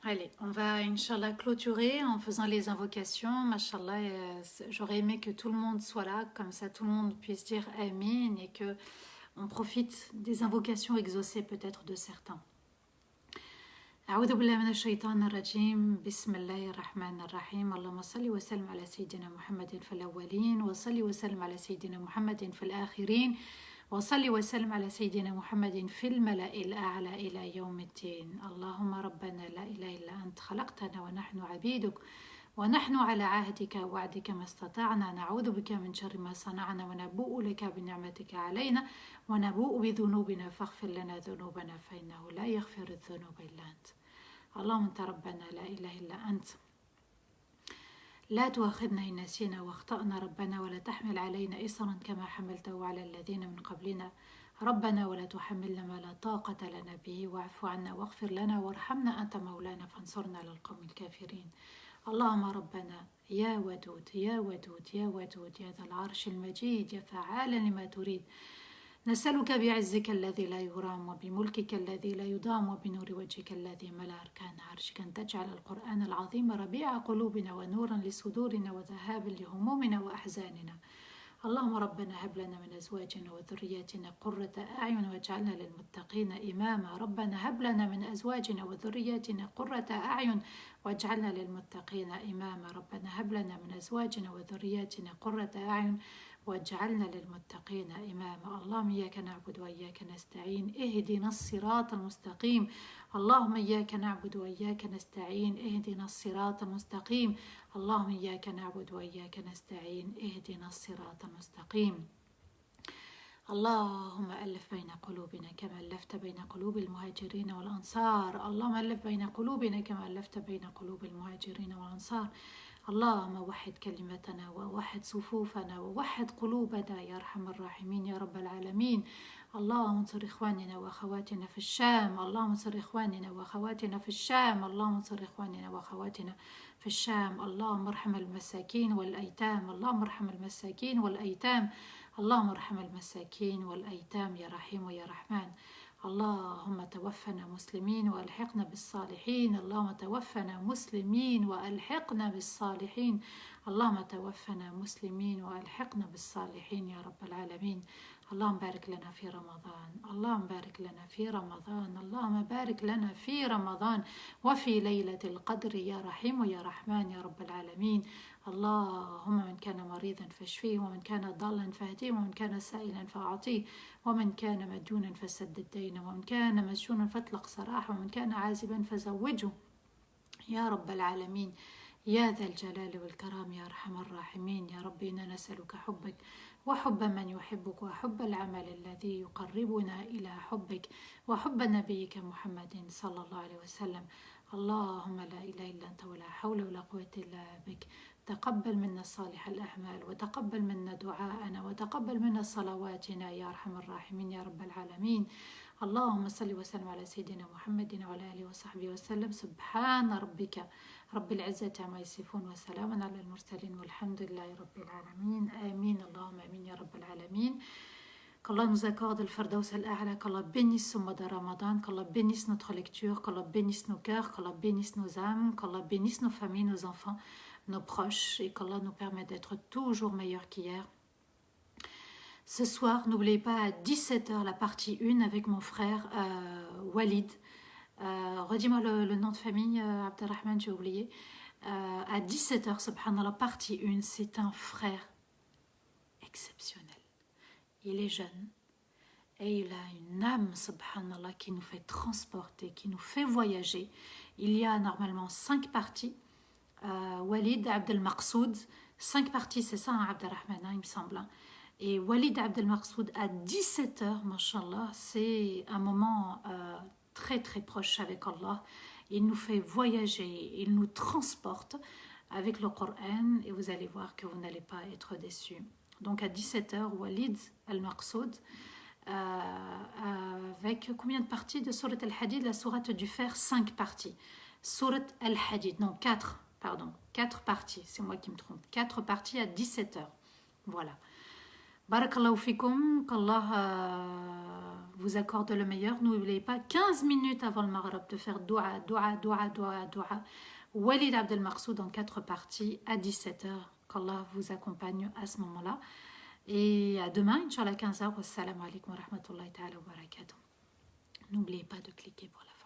Allez, on va, Inch'Allah, clôturer en faisant les invocations. Mashallah, j'aurais aimé que tout le monde soit là, comme ça tout le monde puisse dire Amin et que on profite des invocations exaucées peut-être de certains. أعوذ بالله من الشيطان الرجيم بسم الله الرحمن الرحيم اللهم صل وسلم على سيدنا محمد في الأولين وصل وسلم على سيدنا محمد في الآخرين وصلي وسلم على سيدنا محمد في الملأ الأعلى إلى يوم الدين اللهم ربنا لا إله إلا أنت خلقتنا ونحن عبيدك ونحن على عهدك ووعدك ما استطعنا نعوذ بك من شر ما صنعنا ونبوء لك بنعمتك علينا ونبوء بذنوبنا فاغفر لنا ذنوبنا فإنه لا يغفر الذنوب إلا أنت اللهم أنت ربنا لا إله إلا أنت لا تؤاخذنا إن نسينا واخطأنا ربنا ولا تحمل علينا إصرا كما حملته على الذين من قبلنا ربنا ولا تحملنا ما لا طاقة لنا به واعف عنا واغفر لنا وارحمنا أنت مولانا فانصرنا على القوم الكافرين اللهم ربنا يا ودود يا ودود يا ودود يا ذا العرش المجيد يا فعالا لما تريد نسألك بعزك الذي لا يرام وبملكك الذي لا يضام وبنور وجهك الذي ملا أركان عرشك أن تجعل القرآن العظيم ربيع قلوبنا ونورا لصدورنا وذهابا لهمومنا وأحزاننا اللهم ربنا هب لنا من أزواجنا وذرياتنا قرة أعين واجعلنا للمتقين إماما ربنا هب لنا من أزواجنا وذرياتنا قرة أعين واجعلنا للمتقين إماما ربنا هب لنا من أزواجنا وذرياتنا قرة أعين واجعلنا للمتقين إماما اللهم إياك نعبد وإياك نستعين اهدنا الصراط المستقيم اللهم إياك نعبد وإياك نستعين اهدنا الصراط المستقيم اللهم إياك نعبد وإياك نستعين اهدنا الصراط المستقيم اللهم ألف بين قلوبنا كما ألفت بين قلوب المهاجرين والأنصار اللهم ألف بين قلوبنا كما ألفت بين قلوب المهاجرين والأنصار اللهم وحد كلمتنا ووحد صفوفنا ووحد قلوبنا يا أرحم الراحمين يا رب العالمين اللهم انصر إخواننا وأخواتنا في الشام اللهم انصر إخواننا وأخواتنا في الشام اللهم انصر إخواننا وأخواتنا في الشام اللهم ارحم المساكين والأيتام اللهم ارحم المساكين والأيتام اللهم ارحم المساكين والأيتام يا رحيم ويا رحمن اللهم توفنا مسلمين وألحقنا بالصالحين اللهم توفنا مسلمين وألحقنا بالصالحين اللهم توفنا مسلمين وألحقنا بالصالحين يا رب العالمين اللهم بارك لنا في رمضان اللهم بارك لنا في رمضان اللهم بارك لنا في رمضان وفي ليلة القدر يا رحيم يا رحمن يا رب العالمين اللهم من كان مريضا فاشفيه ومن كان ضالا فاهديه ومن كان سائلا فأعطيه ومن كان مديونا فسدد دينه ومن كان مسجونا فاطلق سراحه ومن كان عازبا فزوجه يا رب العالمين يا ذا الجلال والكرام يا أرحم الراحمين يا رب إنا نسألك حبك وحب من يحبك وحب العمل الذي يقربنا إلى حبك وحب نبيك محمد صلى الله عليه وسلم اللهم لا إله إلا أنت ولا حول ولا قوة إلا بك. تقبل منا صالح الأعمال وتقبل منا دعاءنا وتقبل منا صلواتنا يا أرحم الراحمين يا رب العالمين. اللهم صل وسلم على سيدنا محمد وعلى آله وصحبه وسلم. سبحان ربك رب العزة عما يصفون وسلام على المرسلين والحمد لله رب العالمين. آمين اللهم آمين يا رب العالمين. Qu'Allah nous accorde le Firdaus al-A'la, qu'Allah bénisse ce mois de Ramadan, qu'Allah bénisse notre lecture, qu'Allah bénisse nos cœurs, qu'Allah bénisse nos âmes, qu'Allah bénisse nos familles, nos enfants, nos proches, et qu'Allah nous permette d'être toujours meilleurs qu'hier. Ce soir, n'oubliez pas à 17h la partie 1 avec mon frère Walid. Redis-moi le nom de famille, Abdelrahman, j'ai oublié. À 17h, subhanallah, partie 1, c'est un frère exceptionnel. Il est jeune et il a une âme, subhanallah, qui nous fait transporter, qui nous fait voyager. Il y a normalement 5 parties. Walid Abdel Maqsoud, 5 parties, c'est ça, hein, Abdelrahman, il me semble. Et Walid Abdel Maqsoud à 17h, mashallah, c'est un moment très très proche avec Allah. Il nous fait voyager, il nous transporte avec le Coran et vous allez voir que vous n'allez pas être déçus. Donc à 17h, Walid al-Maqsoud, avec combien de parties de Surat al-Hadid? La sourate du fer, 5 parties. Surat al-Hadid, non 4, pardon, 4 parties, c'est moi qui me trompe. 4 parties à 17h. Voilà. Barakallahu fikum, qu'Allah vous accorde le meilleur. N'oubliez pas 15 minutes avant le Maghrib de faire dua. Walid Abdel Maqsoud en 4 parties à 17h. Qu'Allah vous accompagne à ce moment-là. Et à demain, Inch'Allah, 15h. Wassalamu alaikum wa rahmatullahi ta'ala wa barakatuh. N'oubliez pas de cliquer pour la fin.